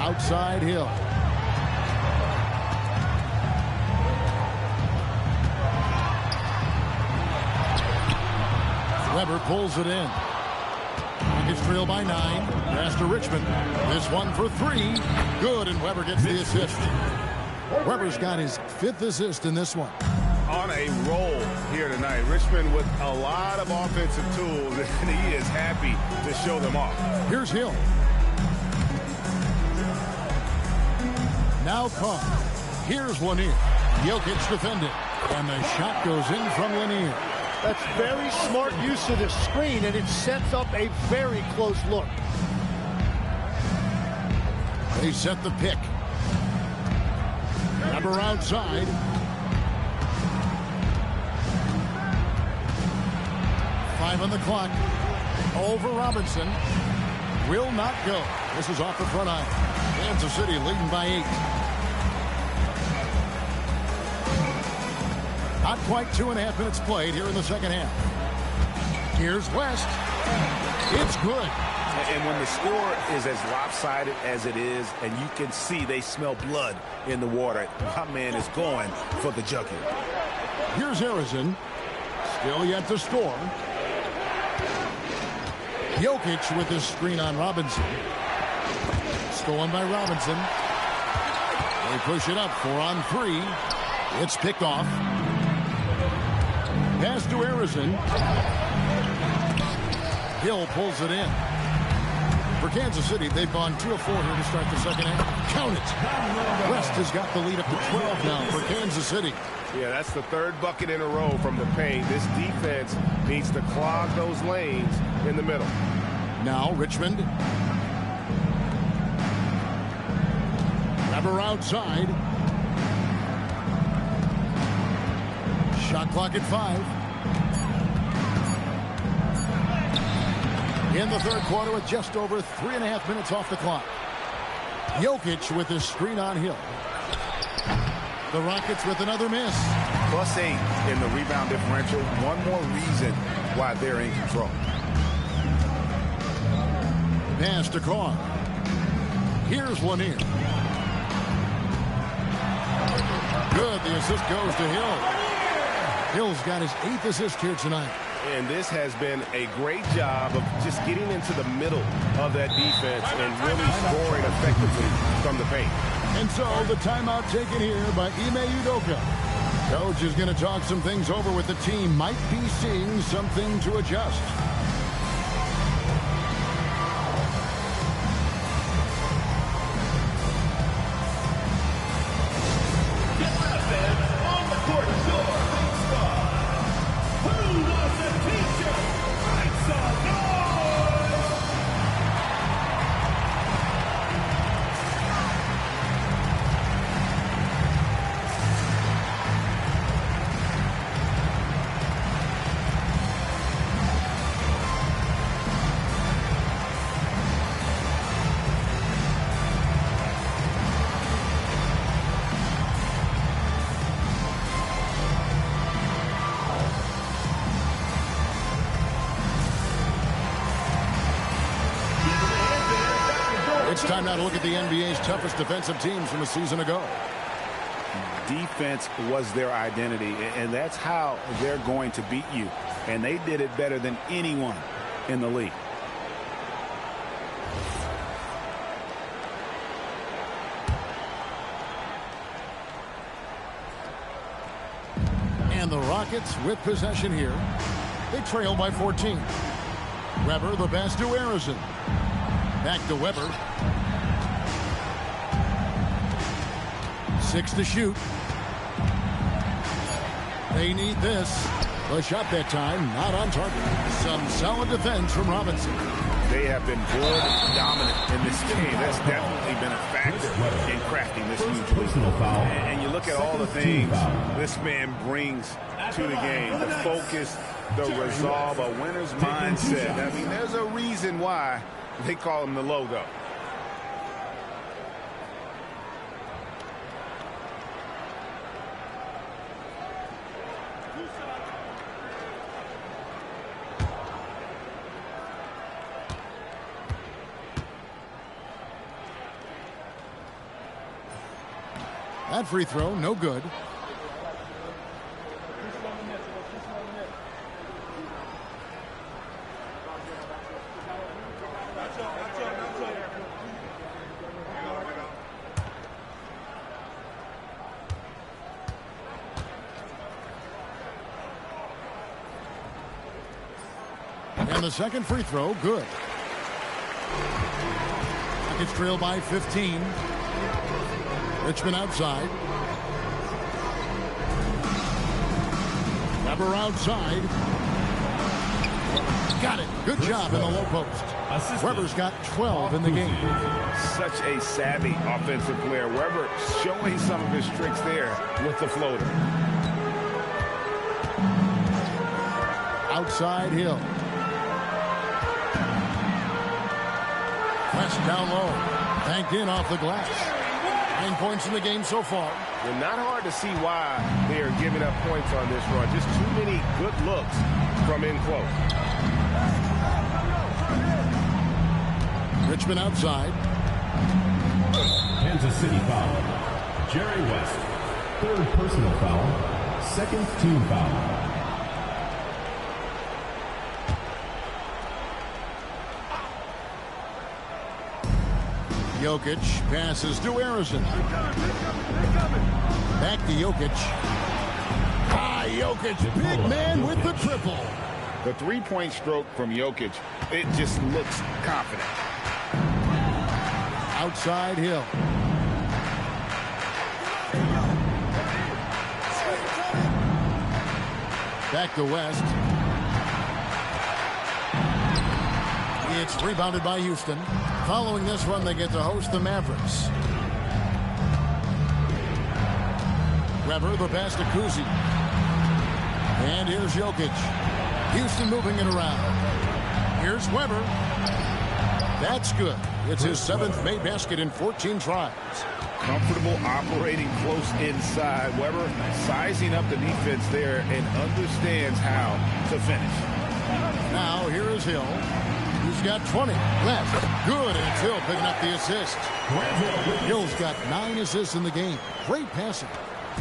[SPEAKER 1] Outside Hill. Weber pulls it in. Rockets trail by 9. Pass to Richmond. This one for 3. Good, and Weber gets the assist. Weber's got his 5th assist in this one.
[SPEAKER 2] On a roll here tonight. Richmond with a lot of offensive tools, and he is happy to show them off.
[SPEAKER 1] Here's Hill. Now Carr. Here's Lanier. Jokic defended. And the shot goes in from Lanier.
[SPEAKER 4] That's very smart use of the screen, and it sets up a very close look.
[SPEAKER 1] They set the pick. Weber outside. Five on the clock. Over Robinson. Will not go. This is off the front iron. Kansas City leading by 8. Not quite 2.5 minutes played here in the second half. Here's West. It's good.
[SPEAKER 2] And when the score is as lopsided as it is, and you can see they smell blood in the water, my man is going for the jugular.
[SPEAKER 1] Here's Harrison. Still yet to score. Jokic with his screen on Robinson. Stolen by Robinson. They push it up. 4 on 3. It's picked off. Pass to Harrison. Hill pulls it in. For Kansas City, they've gone 2 of 4 here to start the second half. Count it. West has got the lead up to 12 now for Kansas City.
[SPEAKER 3] Yeah, that's the 3rd bucket in a row from the paint. This defense needs to clog those lanes in the middle.
[SPEAKER 1] Now Richmond. Weber outside. Shot clock at 5. In the third quarter with just over 3.5 minutes off the clock. Jokic with his screen on Hill. The Rockets with another miss.
[SPEAKER 2] +8 in the rebound differential. One more reason why they're in control.
[SPEAKER 1] Pass to Carr. Here's Lanier. Good. The assist goes to Hill. Hill's got his 8th assist here tonight.
[SPEAKER 3] And this has been a great job of just getting into the middle of that defense and really scoring effectively from the paint.
[SPEAKER 1] And so the timeout taken here by Ime Udoka. Coach is going to talk some things over with the team. Might be seeing something to adjust.
[SPEAKER 5] On the court, your star. Who wants a t-shirt? Right side.
[SPEAKER 1] It's time now to look at the NBA's toughest defensive teams from a season ago.
[SPEAKER 2] Defense was their identity, and that's how they're going to beat you. And they did it better than anyone in the league.
[SPEAKER 1] And the Rockets with possession here. They trail by 14. Weber, the pass to Harrison. Back to Weber. 6 to shoot. They need this. The shot that time, not on target. Some solid defense from Robinson.
[SPEAKER 2] They have been good and dominant in this game. That's definitely been a factor in crafting this huge lead. And you look at all the things this man brings to the game. The focus, the resolve, a winner's mindset. I mean, there's a reason why they call him the logo.
[SPEAKER 1] That free throw, no good. And the second free throw, good. Rockets trail by 15. Richmond outside. Weber outside. Got it. Good job in the low post. Weber's got 12 in the game.
[SPEAKER 2] Such a savvy offensive player. Weber showing some of his tricks there with the floater.
[SPEAKER 1] Outside Hill. West down low. Banked in off the glass. 9 points in the game so far.
[SPEAKER 3] Well, not hard to see why they are giving up points on this run. Just too many good looks from in close.
[SPEAKER 1] Richmond outside.
[SPEAKER 5] Kansas City foul. Jerry West. Third personal foul. Second team foul.
[SPEAKER 1] Jokic passes to Harrison. Back to Jokic. Jokic, big man with the triple.
[SPEAKER 2] The three-point stroke from Jokic, it just looks confident.
[SPEAKER 1] Outside Hill. Back to West. It's rebounded by Houston. Following this run, they get to host the Mavericks. Weber, the pass to Kuzi. And here's Jokic. Houston moving it around. Here's Weber. That's good. It's his 7th made basket in 14 tries.
[SPEAKER 2] Comfortable operating close inside. Weber sizing up the defense there and understands how to finish.
[SPEAKER 1] Now here is Hill. He's got 20 left. Good, and it's Hill picking up the assist. Hill's got 9 assists in the game. Great passing.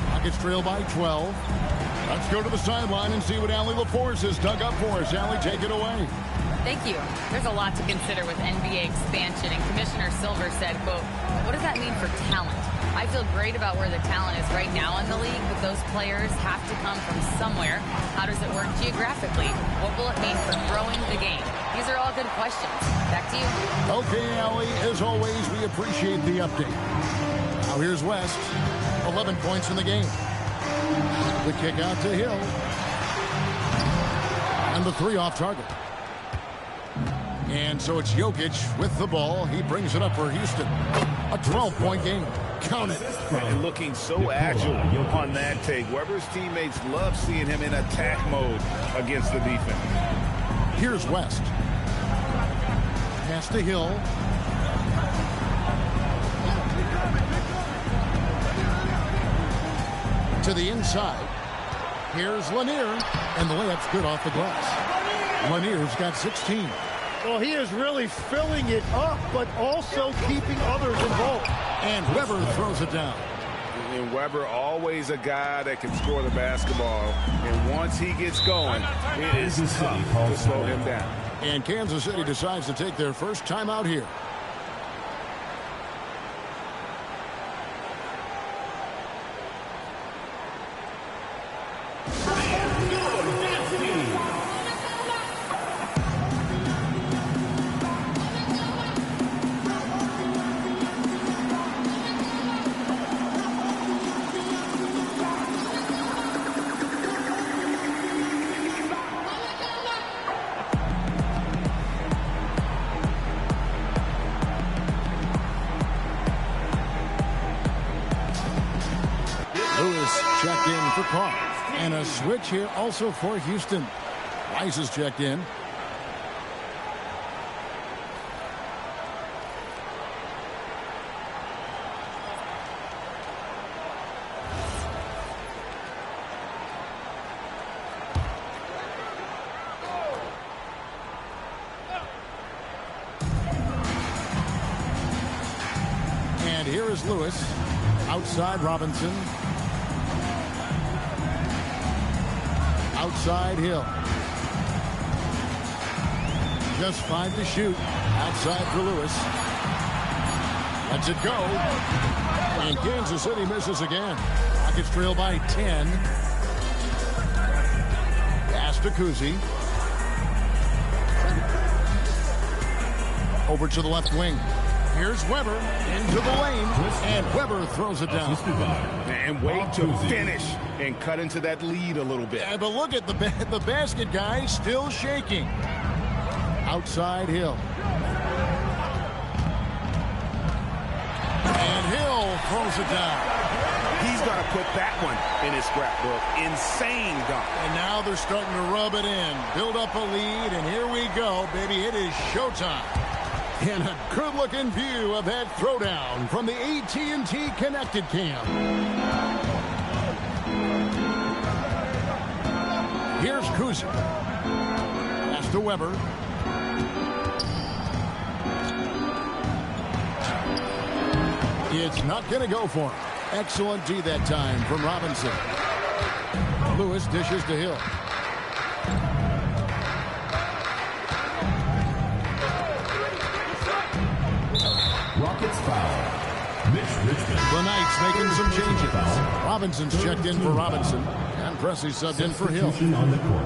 [SPEAKER 1] Rockets trail by 12. Let's go to the sideline and see what Allie LaForce has dug up for us. Allie, take it away.
[SPEAKER 7] Thank you. There's a lot to consider with NBA expansion, and Commissioner Silver said, quote, what does that mean for talent? I feel great about where the talent is right now in the league, but those players have to come from somewhere. How does it work geographically? What will it mean for growing the game? These are all good questions. Back to you.
[SPEAKER 1] Okay, Allie, as always, we appreciate the update. Now here's West. 11 points in the game. The kick out to Hill. And the 3 off target. And so it's Jokic with the ball. He brings it up for Houston. A 12-point game. Count it.
[SPEAKER 2] And looking so agile on that take. Weber's teammates love seeing him in attack mode against the defense.
[SPEAKER 1] Here's West. Pass to Hill. To the inside. Here's Lanier. And the layup's good off the glass. Lanier's got 16.
[SPEAKER 4] Well, he is really filling it up, but also keeping others involved.
[SPEAKER 1] And Weber throws it down.
[SPEAKER 3] And Weber, always a guy that can score the basketball. And once he gets going, it is tough to slow him down.
[SPEAKER 1] And Kansas City decides to take their first timeout here. Lewis checked in for Carr. And a switch here also for Houston. Weiss is checked in. And here is Lewis. Outside Robinson. Outside Hill. Just 5 to shoot. Outside for Lewis. Lets it go. And Kansas City misses again. Rockets trail by 10. Pass to Kuzi. Over to the left wing. Here's Weber into the lane, and Weber throws it down.
[SPEAKER 2] And wait to finish and cut into that lead a little bit.
[SPEAKER 1] Yeah, but look at the basket guy still shaking. Outside Hill. And Hill throws it down.
[SPEAKER 2] He's going to put that one in his scrapbook. Insane dunk.
[SPEAKER 1] And now they're starting to rub it in. Build up a lead, and here we go, baby. It is showtime. And a good-looking view of that throwdown from the AT&T Connected Cam. Here's Kuzi. Pass to Weber. It's not going to go for him. Excellent D that time from Robinson. Lewis dishes to Hill.
[SPEAKER 5] Rockets foul.
[SPEAKER 1] The Knights making some changes. Robinson's checked in for Robinson. And Pressey subbed in for Hill.
[SPEAKER 5] On the court.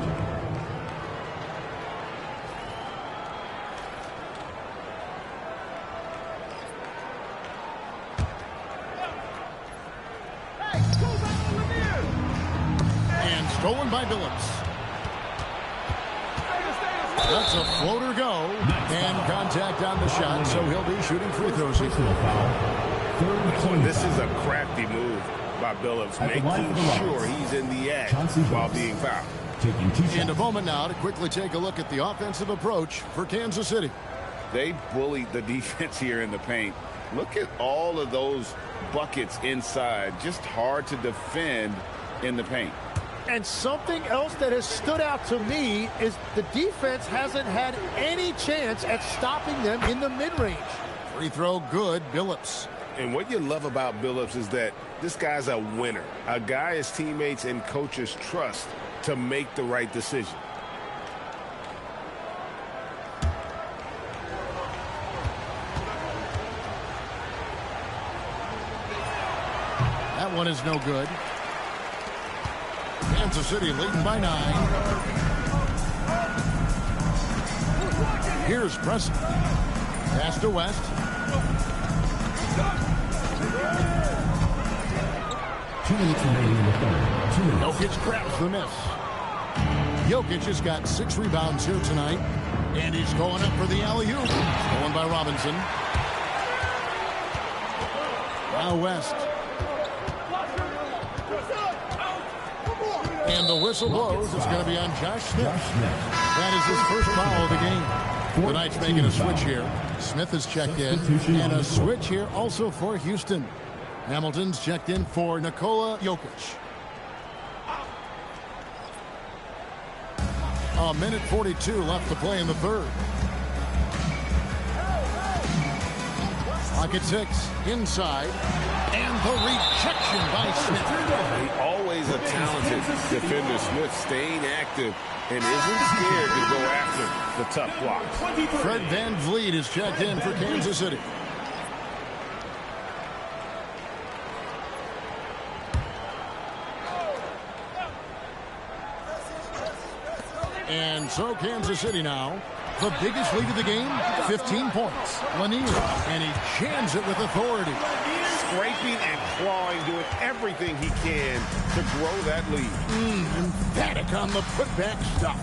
[SPEAKER 1] And stolen by Billups. That's a floater go. And contact on the shot, so he'll be shooting free throws.
[SPEAKER 2] This is a crafty move by Billups, making sure he's in the act while being fouled.
[SPEAKER 1] And a moment now to quickly take a look at the offensive approach for Kansas City.
[SPEAKER 2] They bullied the defense here in the paint. Look at all of those buckets inside. Just hard to defend in the paint.
[SPEAKER 4] And something else that has stood out to me is the defense hasn't had any chance at stopping them in the mid-range.
[SPEAKER 1] Free throw good, Billups.
[SPEAKER 2] And what you love about Billups is that this guy's a winner. A guy his teammates and coaches trust to make the right decision.
[SPEAKER 1] That one is no good. Kansas City leading by 9. Here's Preston. Pass to West. Jokic grabs the miss. Jokic has got 6 rebounds here tonight. And he's going up for the alley-oop. Stolen by Robinson. Now West. And the whistle blows. It's going to be on Josh Smith. That is his first foul of the game. The Knights making a switch here. Smith is checked in. And a switch here also for Houston. Hamilton's checked in for Nikola Jokic. A minute 42 left to play in the third. Pocket 6, inside, and the rejection by Smith.
[SPEAKER 3] He always a talented defender. Smith staying active and isn't scared to go after the tough blocks.
[SPEAKER 1] Fred VanVleet is checked in for Kansas City. And so Kansas City now, the biggest lead of the game, 15 points. Lanier, and he jams it with authority.
[SPEAKER 3] Scraping and clawing, doing everything he can to grow that lead.
[SPEAKER 1] Emphatic on the putback stuff.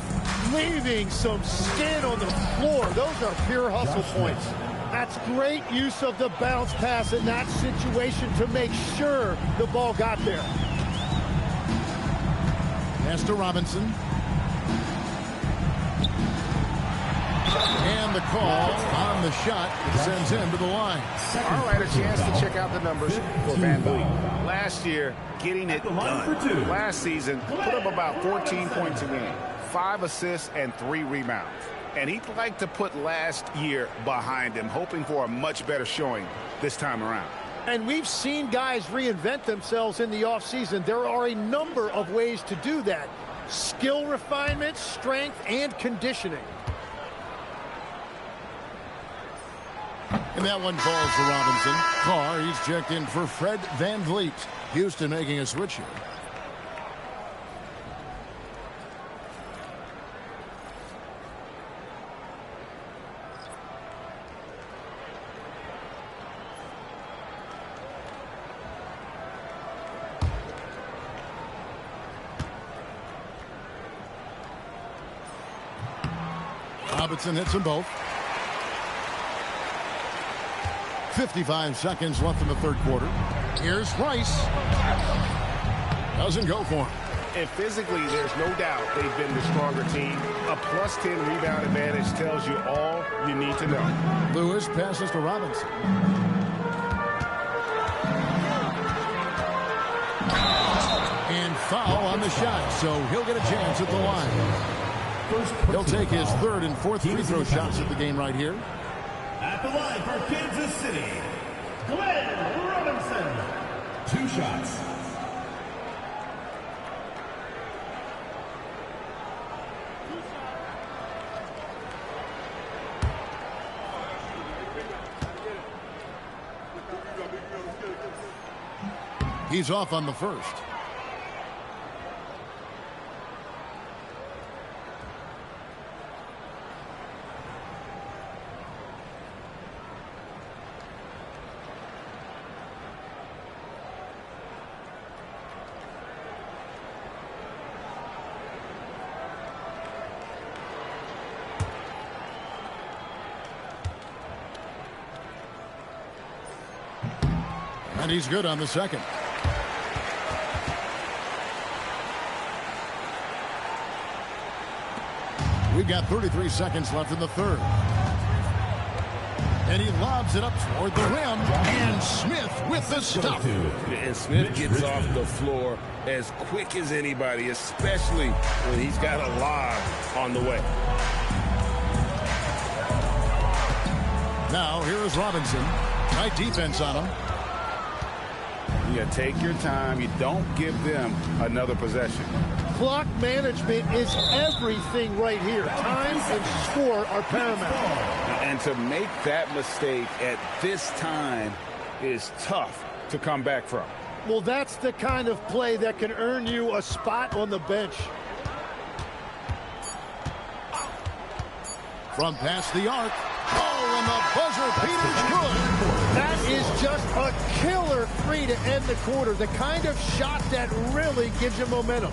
[SPEAKER 4] Leaving some skin on the floor. Those are pure hustle points. That's great use of the bounce pass in that situation to make sure the ball got there.
[SPEAKER 1] Pass to Robinson. And the call on the shot sends him to the line.
[SPEAKER 2] All right, a chance to check out the numbers for VanVleet. Last year, getting it done. Last season, put up about 14 points a game, 5 assists, and 3 rebounds. And he'd like to put last year behind him, hoping for a much better showing this time around.
[SPEAKER 4] And we've seen guys reinvent themselves in the offseason. There are a number of ways to do that. Skill refinement, strength, and conditioning.
[SPEAKER 1] And that one falls for Robinson. Carr, he's checked in for Fred VanVleet. Houston making a switch here. Robinson hits them both. 55 seconds left in the third quarter. Here's Rice. Doesn't go for him.
[SPEAKER 2] And physically, there's no doubt they've been the stronger team. A plus 10 rebound advantage tells you all you need to know.
[SPEAKER 1] Lewis passes to Robinson. And foul on the shot, so he'll get a chance at the line. He'll take his third and fourth free throw shots at the game right here.
[SPEAKER 5] At the line for Kansas City, Glenn Robinson. 2 shots.
[SPEAKER 1] He's off on the first. And he's good on the second. We've got 33 seconds left in the third. And he lobs it up toward the rim. And Smith with the stuff.
[SPEAKER 3] And Smith gets off the floor as quick as anybody, especially when he's got a lob on the way.
[SPEAKER 1] Now, here is Robinson. Tight defense on him.
[SPEAKER 2] You take your time. You don't give them another possession.
[SPEAKER 4] Clock management is everything right here. Time and score are paramount.
[SPEAKER 2] And to make that mistake at this time is tough to come back from.
[SPEAKER 4] Well, that's the kind of play that can earn you a spot on the bench.
[SPEAKER 1] From past the arc. Oh, and the buzzer beater's good.
[SPEAKER 4] That is just a killer three to end the quarter. The kind of shot that really gives you momentum.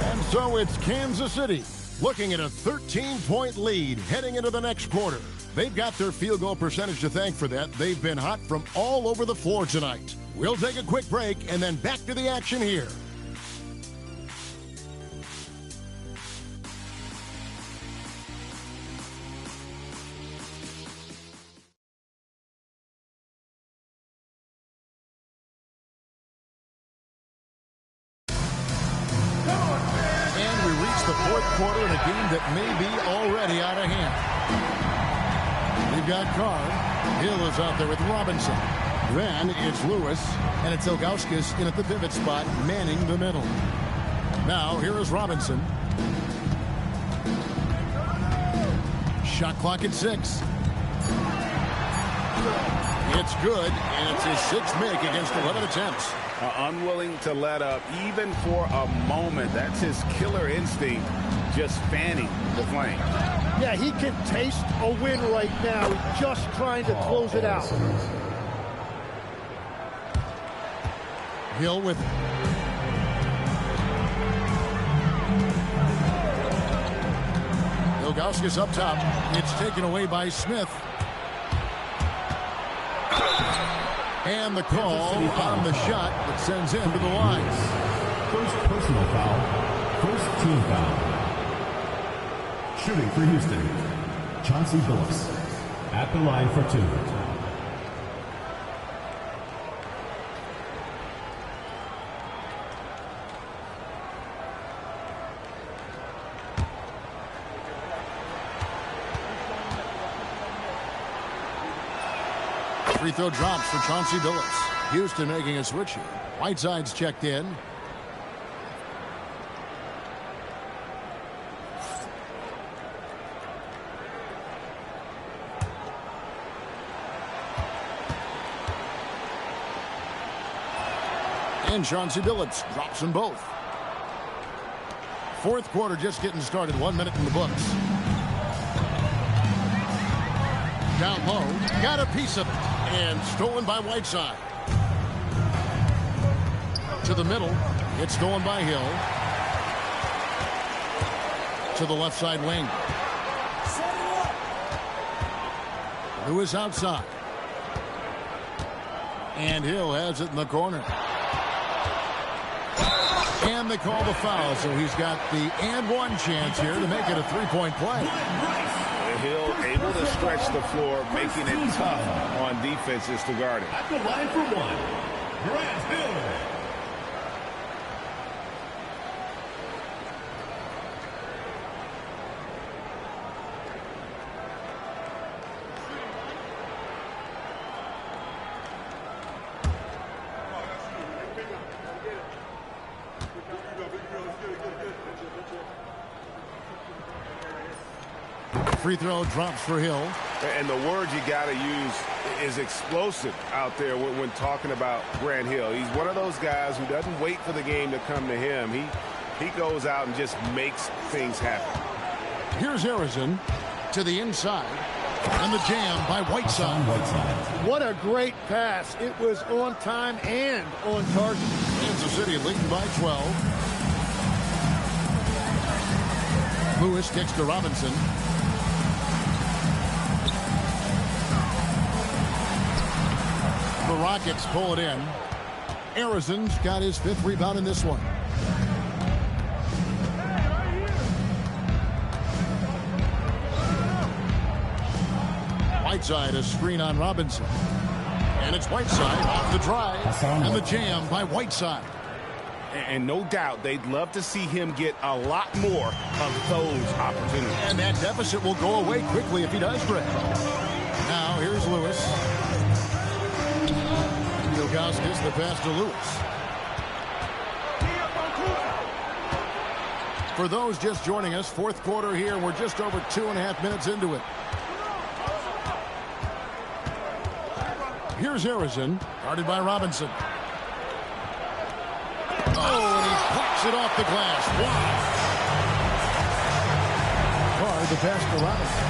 [SPEAKER 1] And so it's Kansas City looking at a 13-point lead heading into the next quarter. They've got their field goal percentage to thank for that. They've been hot from all over the floor tonight. We'll take a quick break and then back to the action here. The fourth quarter in a game that may be already out of hand. We've got Carr. Hill is out there with Robinson. Then it's Lewis, and it's Ilgauskas in at the pivot spot, manning the middle. Now, here is Robinson. Shot clock at 6. It's good, and it's his 6th make against 11 attempts.
[SPEAKER 2] Unwilling to let up, even for a moment. That's his killer instinct, just fanning the flame.
[SPEAKER 4] Yeah, he can taste a win right now. He's just trying to close it out.
[SPEAKER 1] Hill with Ilgauskas up top. It's taken away by Smith. And the call on the shot that sends him to the line.
[SPEAKER 5] First personal foul. First team foul. Shooting for Houston, Chauncey Billups. At the line for 2.
[SPEAKER 1] Free throw drops for Chauncey Billups. Houston making a switch here. Whiteside's checked in. And Chauncey Billups drops them both. Fourth quarter just getting started. 1 minute in the books. Down low, got a piece of it, and stolen by Whiteside. To the middle, it's stolen by Hill. To the left side wing. Lewis outside. And Hill has it in the corner. And they call the foul, so he's got the and one chance here to make it a three-point play.
[SPEAKER 2] Hill able to stretch the floor, making it tough on defenses to guard it.
[SPEAKER 5] At the line for 1, Grant Hill.
[SPEAKER 1] Free throw drops for Hill.
[SPEAKER 3] And the word you got to use is explosive out there when talking about Grant Hill. He's one of those guys who doesn't wait for the game to come to him. He goes out and just makes things happen.
[SPEAKER 1] Here's Harrison to the inside. And the jam by Whiteside.
[SPEAKER 4] What a great pass. It was on time and on target.
[SPEAKER 1] Kansas City leading by 12. Lewis kicks to Robinson. The Rockets pull it in. Harrison's got his 5th rebound in this one. Whiteside, a screen on Robinson. And it's Whiteside off the drive. And the jam by Whiteside.
[SPEAKER 2] And no doubt they'd love to see him get a lot more of those opportunities.
[SPEAKER 1] And that deficit will go away quickly if he does, Greg. Now here's Lewis. Ilgauskas, the pass to Lewis. For those just joining us, 4th quarter here. We're just over 2.5 minutes into it. Here's Harrison, guarded by Robinson. Oh, and he pops it off the glass. Wow. Hard the pass to Robinson.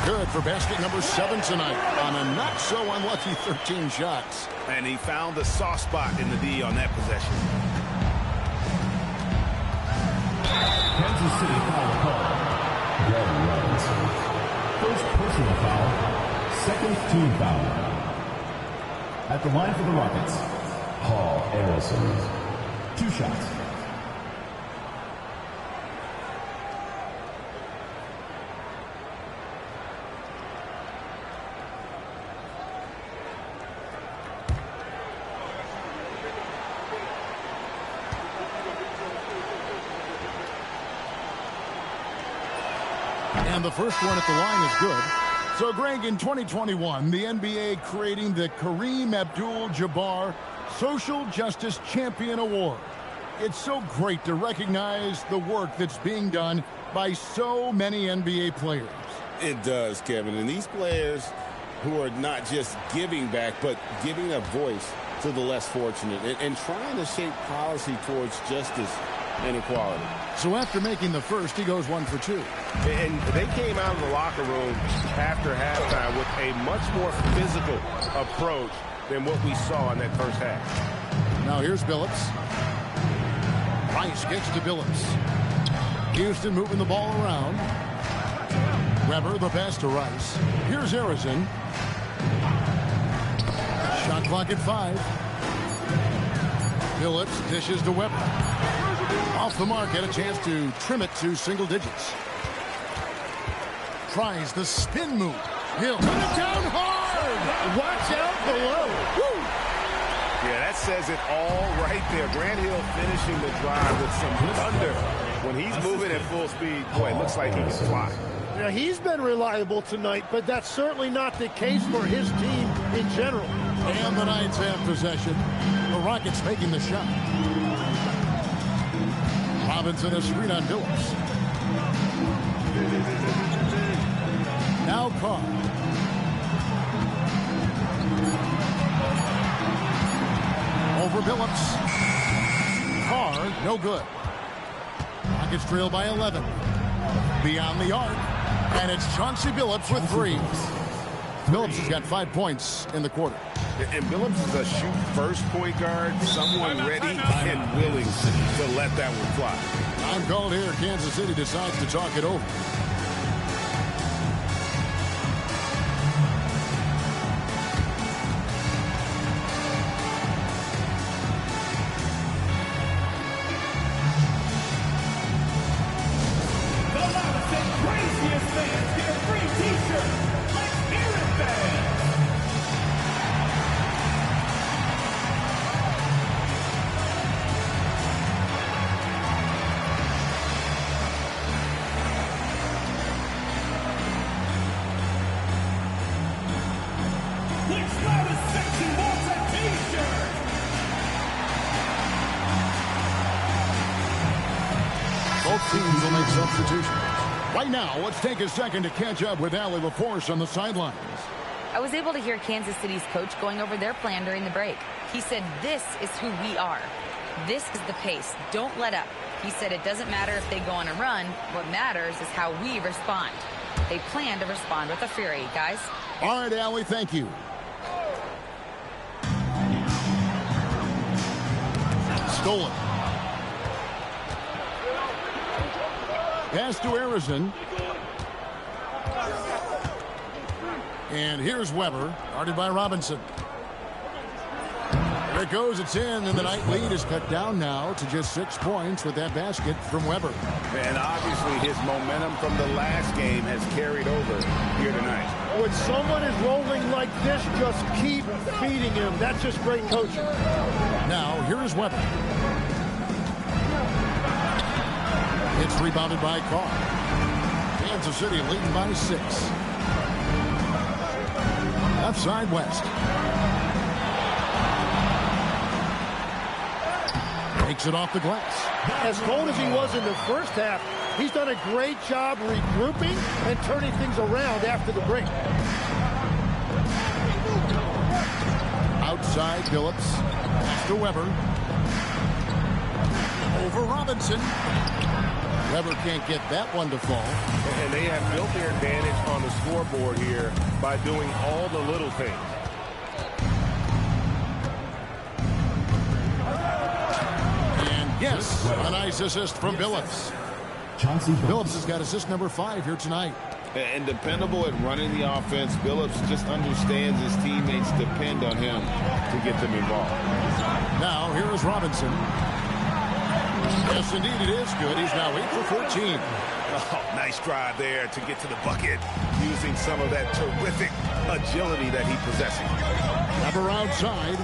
[SPEAKER 1] Good for basket number 7 tonight on a not-so-unlucky 13 shots.
[SPEAKER 2] And he found the soft spot in the D on that possession.
[SPEAKER 5] Kansas City foul call. Greg Robinson. First personal foul. 2nd team foul. At the line for the Rockets, Paul Harrison. 2 shots.
[SPEAKER 1] And the first one at the line is good. So, Greg, in 2021, the NBA creating the Kareem Abdul-Jabbar Social Justice Champion Award. It's so great to recognize the work that's being done by so many NBA players.
[SPEAKER 2] It does, Kevin. And these players who are not just giving back, but giving a voice to the less fortunate and trying to shape policy towards justice and equality.
[SPEAKER 1] So after making the first, he goes 1 for 2.
[SPEAKER 3] And they came out of the locker room after halftime with a much more physical approach than what we saw in that first half.
[SPEAKER 1] Now here's Billups. Rice gets to Billups. Houston moving the ball around. Weber the pass to Rice. Here's Harrison. Shot clock at 5. Billups dishes to Weber. Off the mark, had a chance to trim it to single digits. Tries the spin move. He'll put it down hard.
[SPEAKER 4] Watch out below. Woo.
[SPEAKER 3] Yeah, that says it all right there. Grant Hill finishing the drive with some thunder. When he's moving at full speed, boy, it looks like he can fly.
[SPEAKER 4] Yeah, he's been reliable tonight, but that's certainly not the case for his team in general.
[SPEAKER 1] And the Knights have possession. The Rockets making the shot. Robinson a screen on Billups. Now Carr. Over Billups. Carr, no good. Rockets trail by 11. Beyond the arc. And it's Chauncey Billups with 3. Billups has got 5 points in the quarter.
[SPEAKER 3] And Billups is a shoot-first point guard, someone ready and willing to let that one fly.
[SPEAKER 1] I'm called here. Kansas City decides to talk it over. Both teams will make substitutions. Right now, let's take a second to catch up with Allie LaForce on the sidelines.
[SPEAKER 7] I was able to hear Kansas City's coach going over their plan during the break. He said, this is who we are. This is the pace. Don't let up. He said it doesn't matter if they go on a run. What matters is how we respond. They plan to respond with a fury, guys.
[SPEAKER 1] All right, Allie, thank you. Stolen. Pass to Harrison. And here's Weber, guarded by Robinson. There it goes, it's in, and the night lead is cut down now to just 6 points with that basket from Weber.
[SPEAKER 2] And obviously his momentum from the last game has carried over here tonight.
[SPEAKER 4] When someone is rolling like this, just keep feeding him. That's just great coaching.
[SPEAKER 1] Now, here is Weber. It's rebounded by Carr. Kansas City leading by 6. Left side, West. Takes it off the glass.
[SPEAKER 4] As cold as he was in the first half, he's done a great job regrouping and turning things around after the break.
[SPEAKER 1] Outside, Billups. Pass to Weber. Over Robinson. Weber can't get that one to fall.
[SPEAKER 3] And they have built their advantage on the scoreboard here by doing all the little things.
[SPEAKER 1] And yes, a nice assist from Billups. Billups has got assist number 5 here tonight.
[SPEAKER 2] And dependable at running the offense, Billups just understands his teammates depend on him to get them involved.
[SPEAKER 1] Now, here is Robinson. Yes, indeed, it is good. He's now 8 for 14.
[SPEAKER 3] Oh, nice drive there to get to the bucket, using some of that terrific agility that he possesses.
[SPEAKER 1] Weber outside.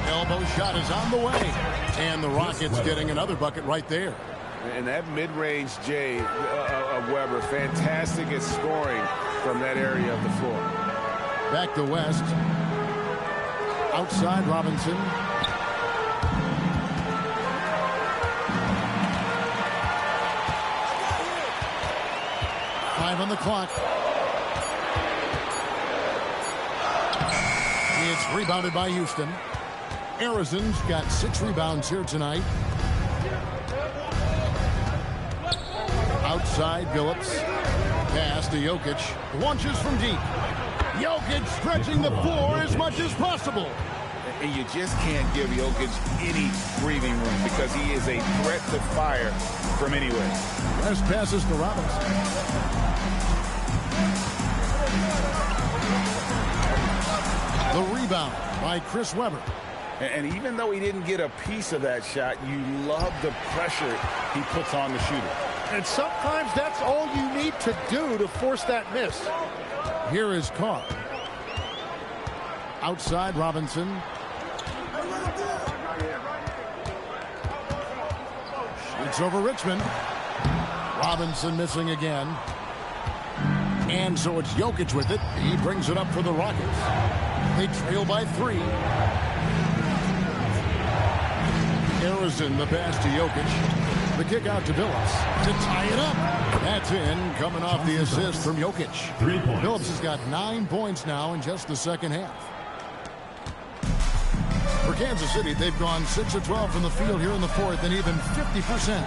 [SPEAKER 1] Elbow shot is on the way. And the Rockets getting another bucket right there.
[SPEAKER 3] And that mid-range J of Weber, fantastic at scoring from that area of the floor.
[SPEAKER 1] Back to West. Outside Robinson. Five on the clock. It's rebounded by Houston. Arizon's got 6 rebounds here tonight. Outside Billups. Pass to Jokic. Launches from deep. Jokic stretching the floor as much as possible.
[SPEAKER 2] And you just can't give Jokic any breathing room because he is a threat to fire from anywhere.
[SPEAKER 1] West passes to Robinson. The rebound by Chris Webber.
[SPEAKER 2] And even though he didn't get a piece of that shot, you love the pressure he puts on the shooter.
[SPEAKER 4] And sometimes that's all you need to do to force that miss.
[SPEAKER 1] Here is Carr. Outside Robinson. Shoots over Richmond. Robinson missing again. And so it's Jokic with it. He brings it up for the Rockets. They trail by 3. Arizon the pass to Jokic. The kick out to Billups to tie it up. That's in, coming off the assist from Jokic. Billups has got 9 points now in just the second half. For Kansas City, they've gone 6 of 12 from the field here in the fourth and even 50%.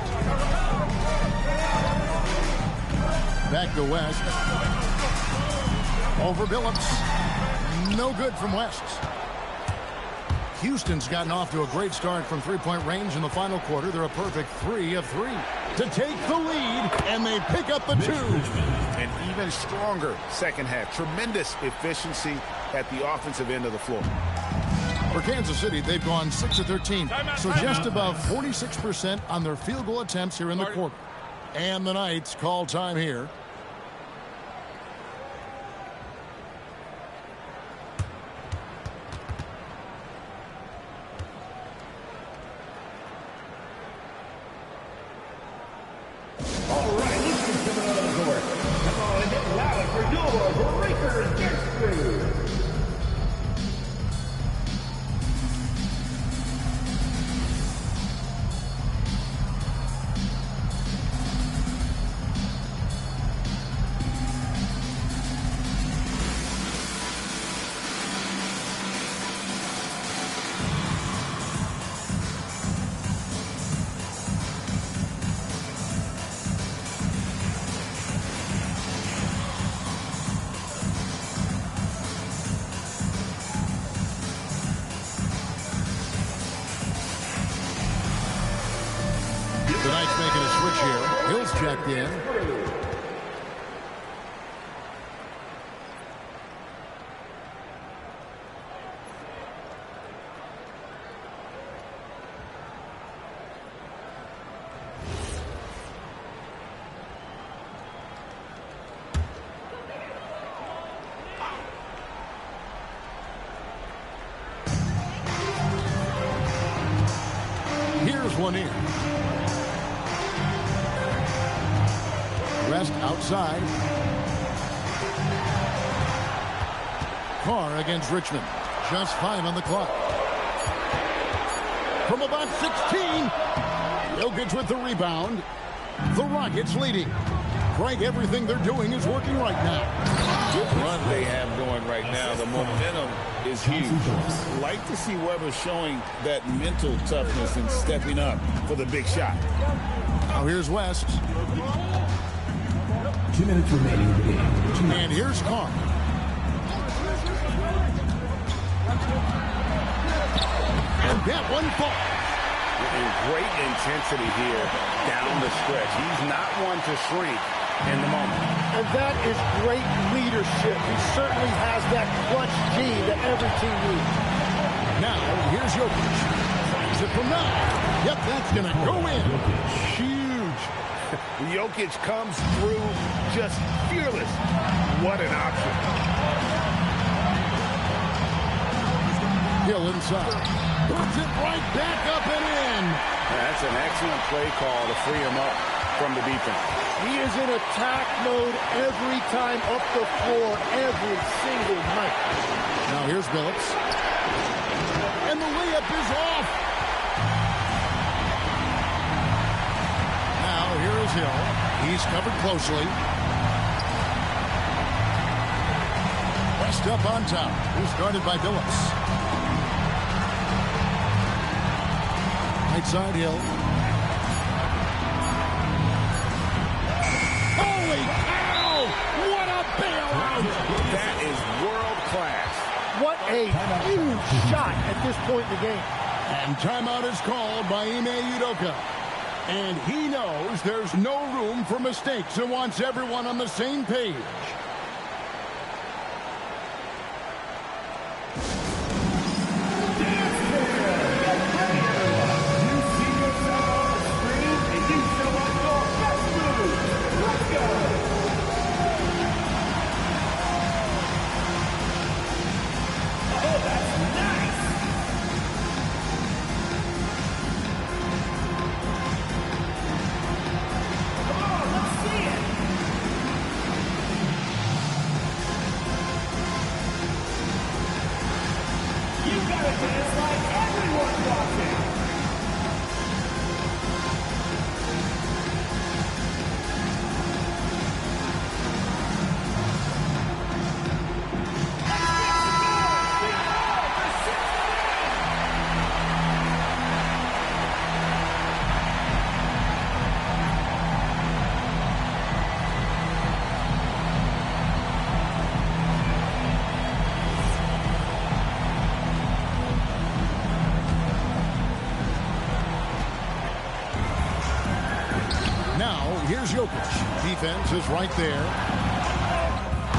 [SPEAKER 1] Back to West. Over Billups. No good from West. Houston's gotten off to a great start from three-point range in the final quarter. They're a perfect 3 of 3 to take the lead, and they pick up the 2.
[SPEAKER 2] An even stronger second half. Tremendous efficiency at the offensive end of the floor.
[SPEAKER 1] For Kansas City, they've gone 6 of 13, so just above 46% on their field goal attempts here in the quarter. And the Knights call time here. The Knights making a switch here. Hill's checked in. Here's one in. West outside. Carr against Richmond. Just 5 on the clock. From about 16. Jokic with the rebound. The Rockets leading. Craig, everything they're doing is working right now.
[SPEAKER 2] Good run they have going right now. The momentum is huge. Like to see Webber showing that mental toughness and stepping up for the big shot.
[SPEAKER 1] Now here's West.
[SPEAKER 5] 2 minutes remaining in the game.
[SPEAKER 1] And here's Carr. And that one falls.
[SPEAKER 2] Great intensity here down the stretch. He's not one to shrink in the moment.
[SPEAKER 4] And that is great leadership. He certainly has that clutch gene that every team needs.
[SPEAKER 1] Now, here's Jokic. Finds it from 9. Yep, that's going to go in. Huge.
[SPEAKER 2] Jokic comes through just fearless. What an option.
[SPEAKER 1] Hill inside. Puts it right back up and in.
[SPEAKER 2] That's an excellent play call to free him up from the defense.
[SPEAKER 4] He is in attack mode every time up the floor, every single night.
[SPEAKER 1] Now here's Billups. And the layup is off. Now here is Hill. He's covered closely. West up on top. He's guarded by Billups. Right side Hill. Holy cow! What a bailout!
[SPEAKER 2] That is world class.
[SPEAKER 4] What a huge shot at this point in the game.
[SPEAKER 1] And timeout is called by Ime Udoka. And he knows there's no room for mistakes and wants everyone on the same page. Here's Jokic. Defense is right there.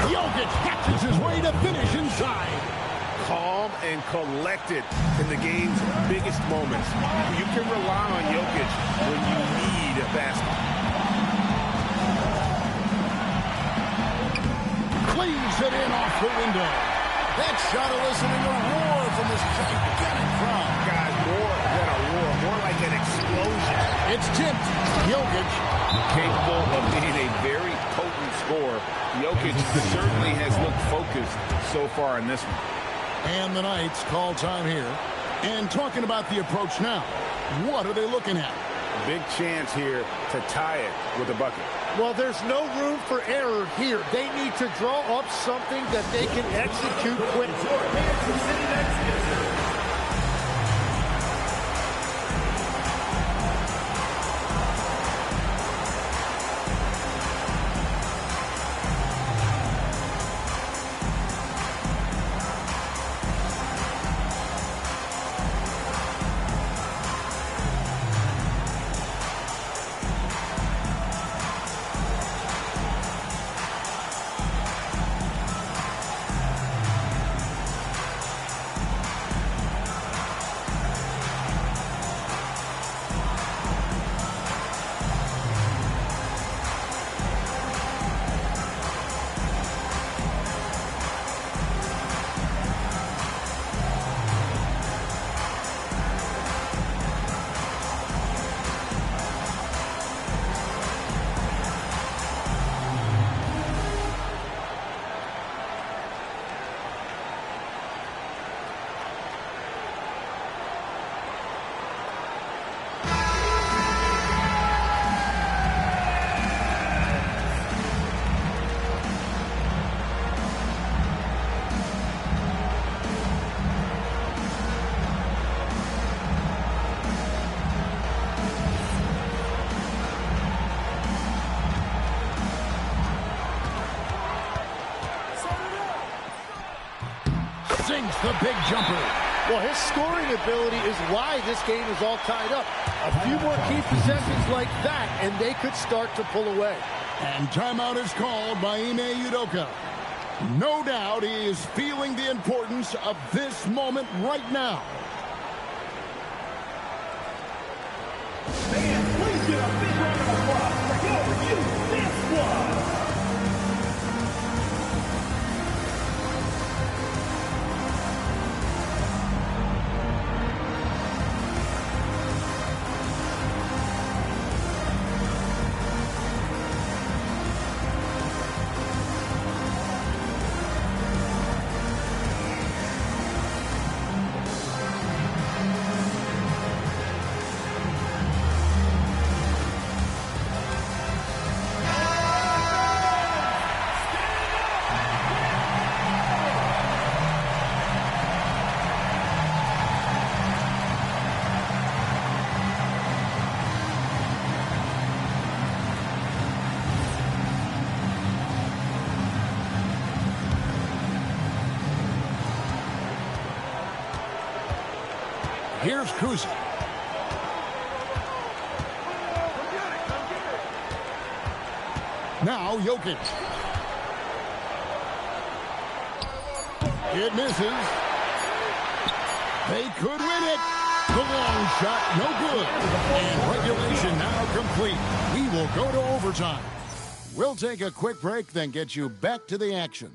[SPEAKER 1] Jokic catches his way to finish inside.
[SPEAKER 2] Calm and collected in the game's biggest moments. You can rely on Jokic when you need a basket.
[SPEAKER 1] Cleaves it in off the window. That shot eliciting a roar from this gigantic crowd.
[SPEAKER 2] Guys, more than a roar, more like an explosion.
[SPEAKER 1] It's tipped. Jokic,
[SPEAKER 2] capable of being a very potent scorer. Jokic certainly has looked focused so far in this one.
[SPEAKER 1] And the Knights call time here. And talking about the approach now, what are they looking at?
[SPEAKER 2] Big chance here to tie it with a bucket.
[SPEAKER 4] Well, there's no room for error here. They need to draw up something that they can execute quickly.
[SPEAKER 1] Sinks the big jumper.
[SPEAKER 4] Well, his scoring ability is why this game is all tied up. A few more key possessions like that, and they could start to pull away.
[SPEAKER 1] And timeout is called by Ime Udoka. No doubt he is feeling the importance of this moment right now.
[SPEAKER 5] Fans, please give a big round of applause for your youth. This one.
[SPEAKER 1] Here's Kuzi. Now Jokic. It misses. They could win it. The long shot, no good. And regulation now complete. We will go to overtime. We'll take a quick break, then get you back to the action.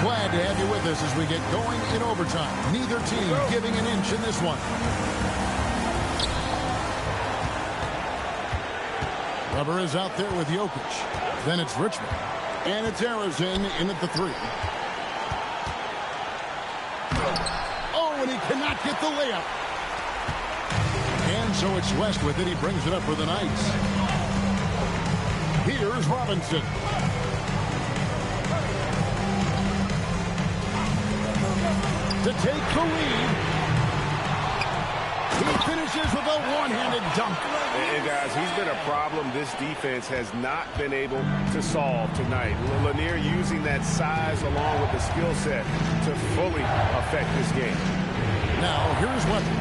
[SPEAKER 1] Glad to have you with us as we get going in overtime. Neither team giving an inch in this one. Rubber is out there with Jokic. Then it's Richmond. And it's Arizin in at the 3. Oh, and he cannot get the layup. And so it's West with it. He brings it up for the Knights. Here's Robinson. To take the lead. He finishes with a one-handed dunk.
[SPEAKER 3] And guys, he's been a problem this defense has not been able to solve tonight. Lanier using that size along with the skill set to fully affect this game.
[SPEAKER 1] Now, here's Webber.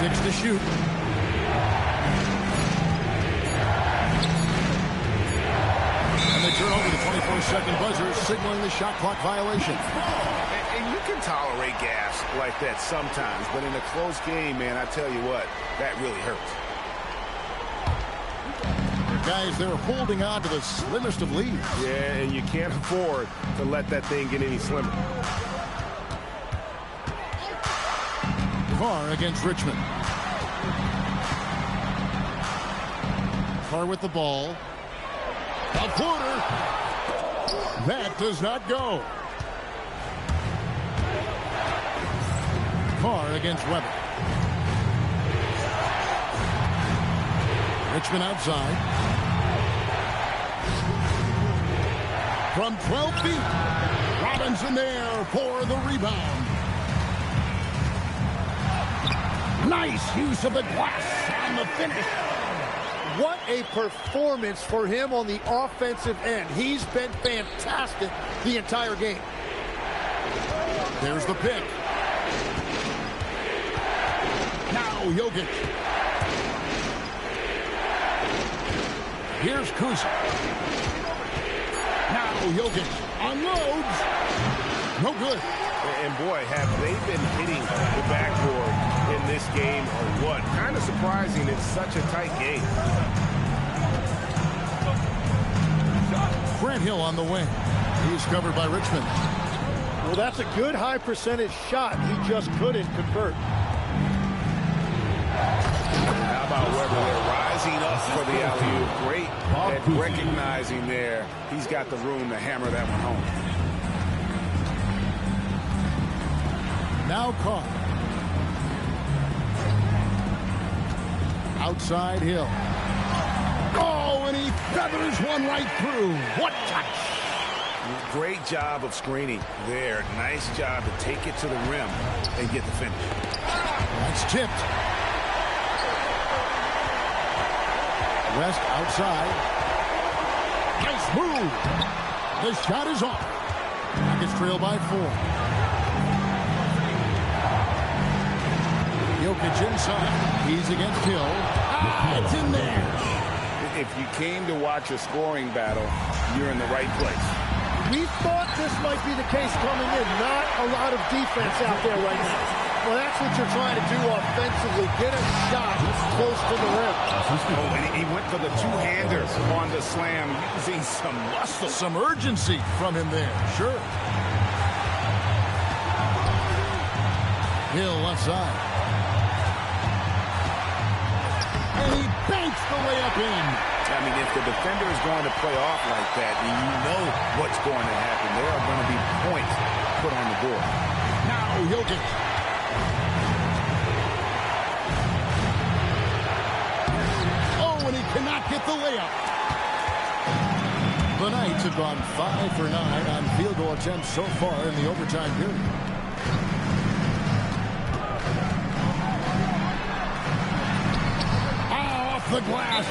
[SPEAKER 1] Six to shoot. They turn over the 24-second buzzer, signaling the shot clock violation.
[SPEAKER 2] And you can tolerate gas like that sometimes, but in a close game, man, I tell you what, that really hurts.
[SPEAKER 1] Guys, they're holding on to the slimmest of leads.
[SPEAKER 3] Yeah, and you can't afford to let that thing get any slimmer.
[SPEAKER 1] Carr against Richmond. Carr with the ball. A quarter. That does not go. Carr against Webber. Richmond outside. From 12 feet. Robinson there for the rebound. Nice use of the glass on the finish.
[SPEAKER 4] What a performance for him on the offensive end. He's been fantastic the entire game.
[SPEAKER 1] There's the pick. Now Jokic. Here's Kuzi. Now Jokic unloads. No good.
[SPEAKER 3] And boy, have they been hitting the backboard in this game or what? Kind of surprising it's such a tight game.
[SPEAKER 1] Grant Hill on the wing. He's covered by Richmond.
[SPEAKER 4] Well, that's a good high percentage shot. He just couldn't convert.
[SPEAKER 2] How about Webber there rising up for the alley-oop? Great at recognizing there. He's got the room to hammer that one home.
[SPEAKER 1] Now Carr. Outside Hill. Oh, and he feathers one right through. What touch!
[SPEAKER 2] Great job of screening there. Nice job to take it to the rim and get the finish.
[SPEAKER 1] That's tipped. West outside. Nice move. The shot is off. Rockets trail by 4. Jokic inside. He's against Hill. Ah, it's in there.
[SPEAKER 2] If you came to watch a scoring battle, you're in the right place.
[SPEAKER 4] We thought this might be the case coming in. Not a lot of defense out there right now. Well, that's what you're trying to do offensively. Get a shot close to the rim.
[SPEAKER 2] Oh, and he went for the two-hander on the slam, using some muscle.
[SPEAKER 1] Some urgency from him there. Sure. Hill left side. And he banks the layup in.
[SPEAKER 2] I mean, if the defender is going to play off like that, then you know what's going to happen. There are going to be points put on the board.
[SPEAKER 1] Now Jokic. Oh, and he cannot get the layup. The Knights have gone 5 for 9 on field goal attempts so far in the overtime period. Off the glass.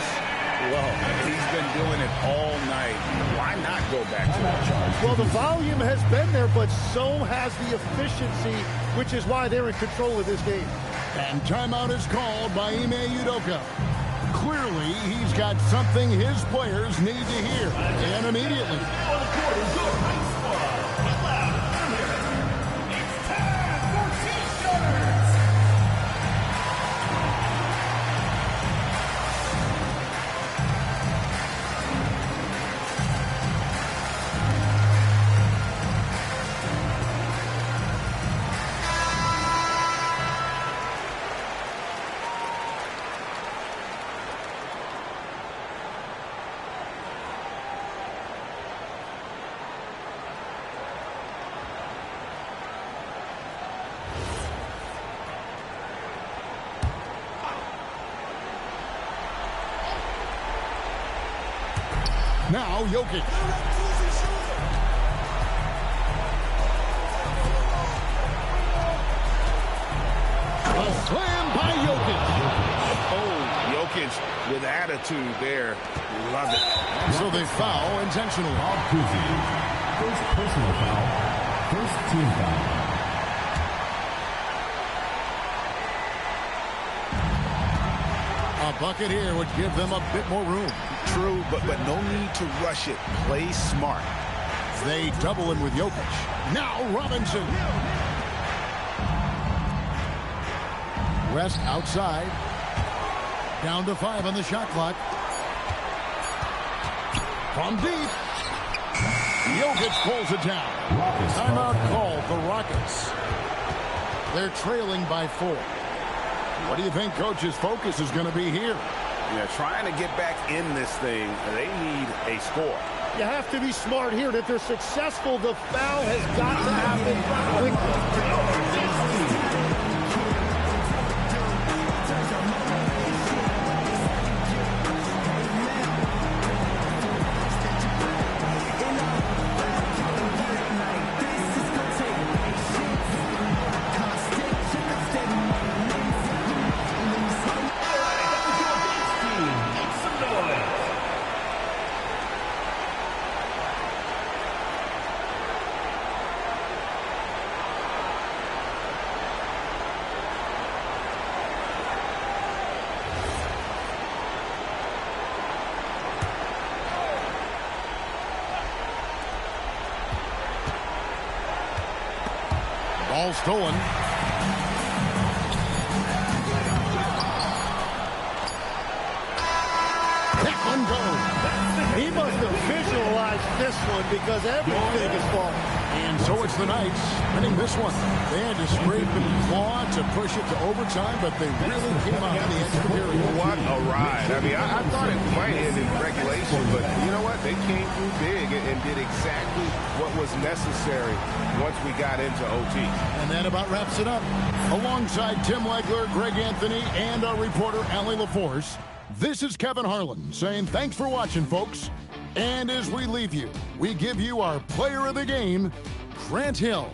[SPEAKER 2] Well, he's been doing it all night. Why not go back to it?
[SPEAKER 4] Well, the volume has been there, but so has the efficiency, which is why they're in control of this game.
[SPEAKER 1] And timeout is called by Ime Udoka. Clearly, he's got something his players need to hear, and immediately. Now Jokic. A slam by Jokic.
[SPEAKER 2] Oh, Jokic with attitude there. Love it.
[SPEAKER 1] So they foul intentionally.
[SPEAKER 5] First personal foul. First team foul.
[SPEAKER 1] A bucket here would give them a bit more room.
[SPEAKER 2] True, but no need to rush it. Play smart.
[SPEAKER 1] They double him with Jokic. Now Robinson. West outside. Down to 5 on the shot clock. From deep. Jokic pulls it down. Timeout called the Rockets. They're trailing by 4. What do you think Coach's focus is going to be here?
[SPEAKER 2] Yeah, trying to get back in this thing, they need a score.
[SPEAKER 4] You have to be smart here, and if they're successful, the foul has got to happen quickly.
[SPEAKER 1] Ball stolen. That one goes.
[SPEAKER 4] He must have visualized this one because everything is falling.
[SPEAKER 1] And so it's the Knights winning this one. They had to scrape and claw to push it to overtime, but they really came out in the extra period.
[SPEAKER 3] What a ride. I mean, I thought it might end in regulation, but you know what? They came through big and did exactly what was necessary once we got into OT.
[SPEAKER 1] And that about wraps it up. Alongside Tim Legler, Greg Anthony, and our reporter, Allie LaForce, this is Kevin Harlan saying thanks for watching, folks. And as we leave you, we give you our player of the game, Grant Hill.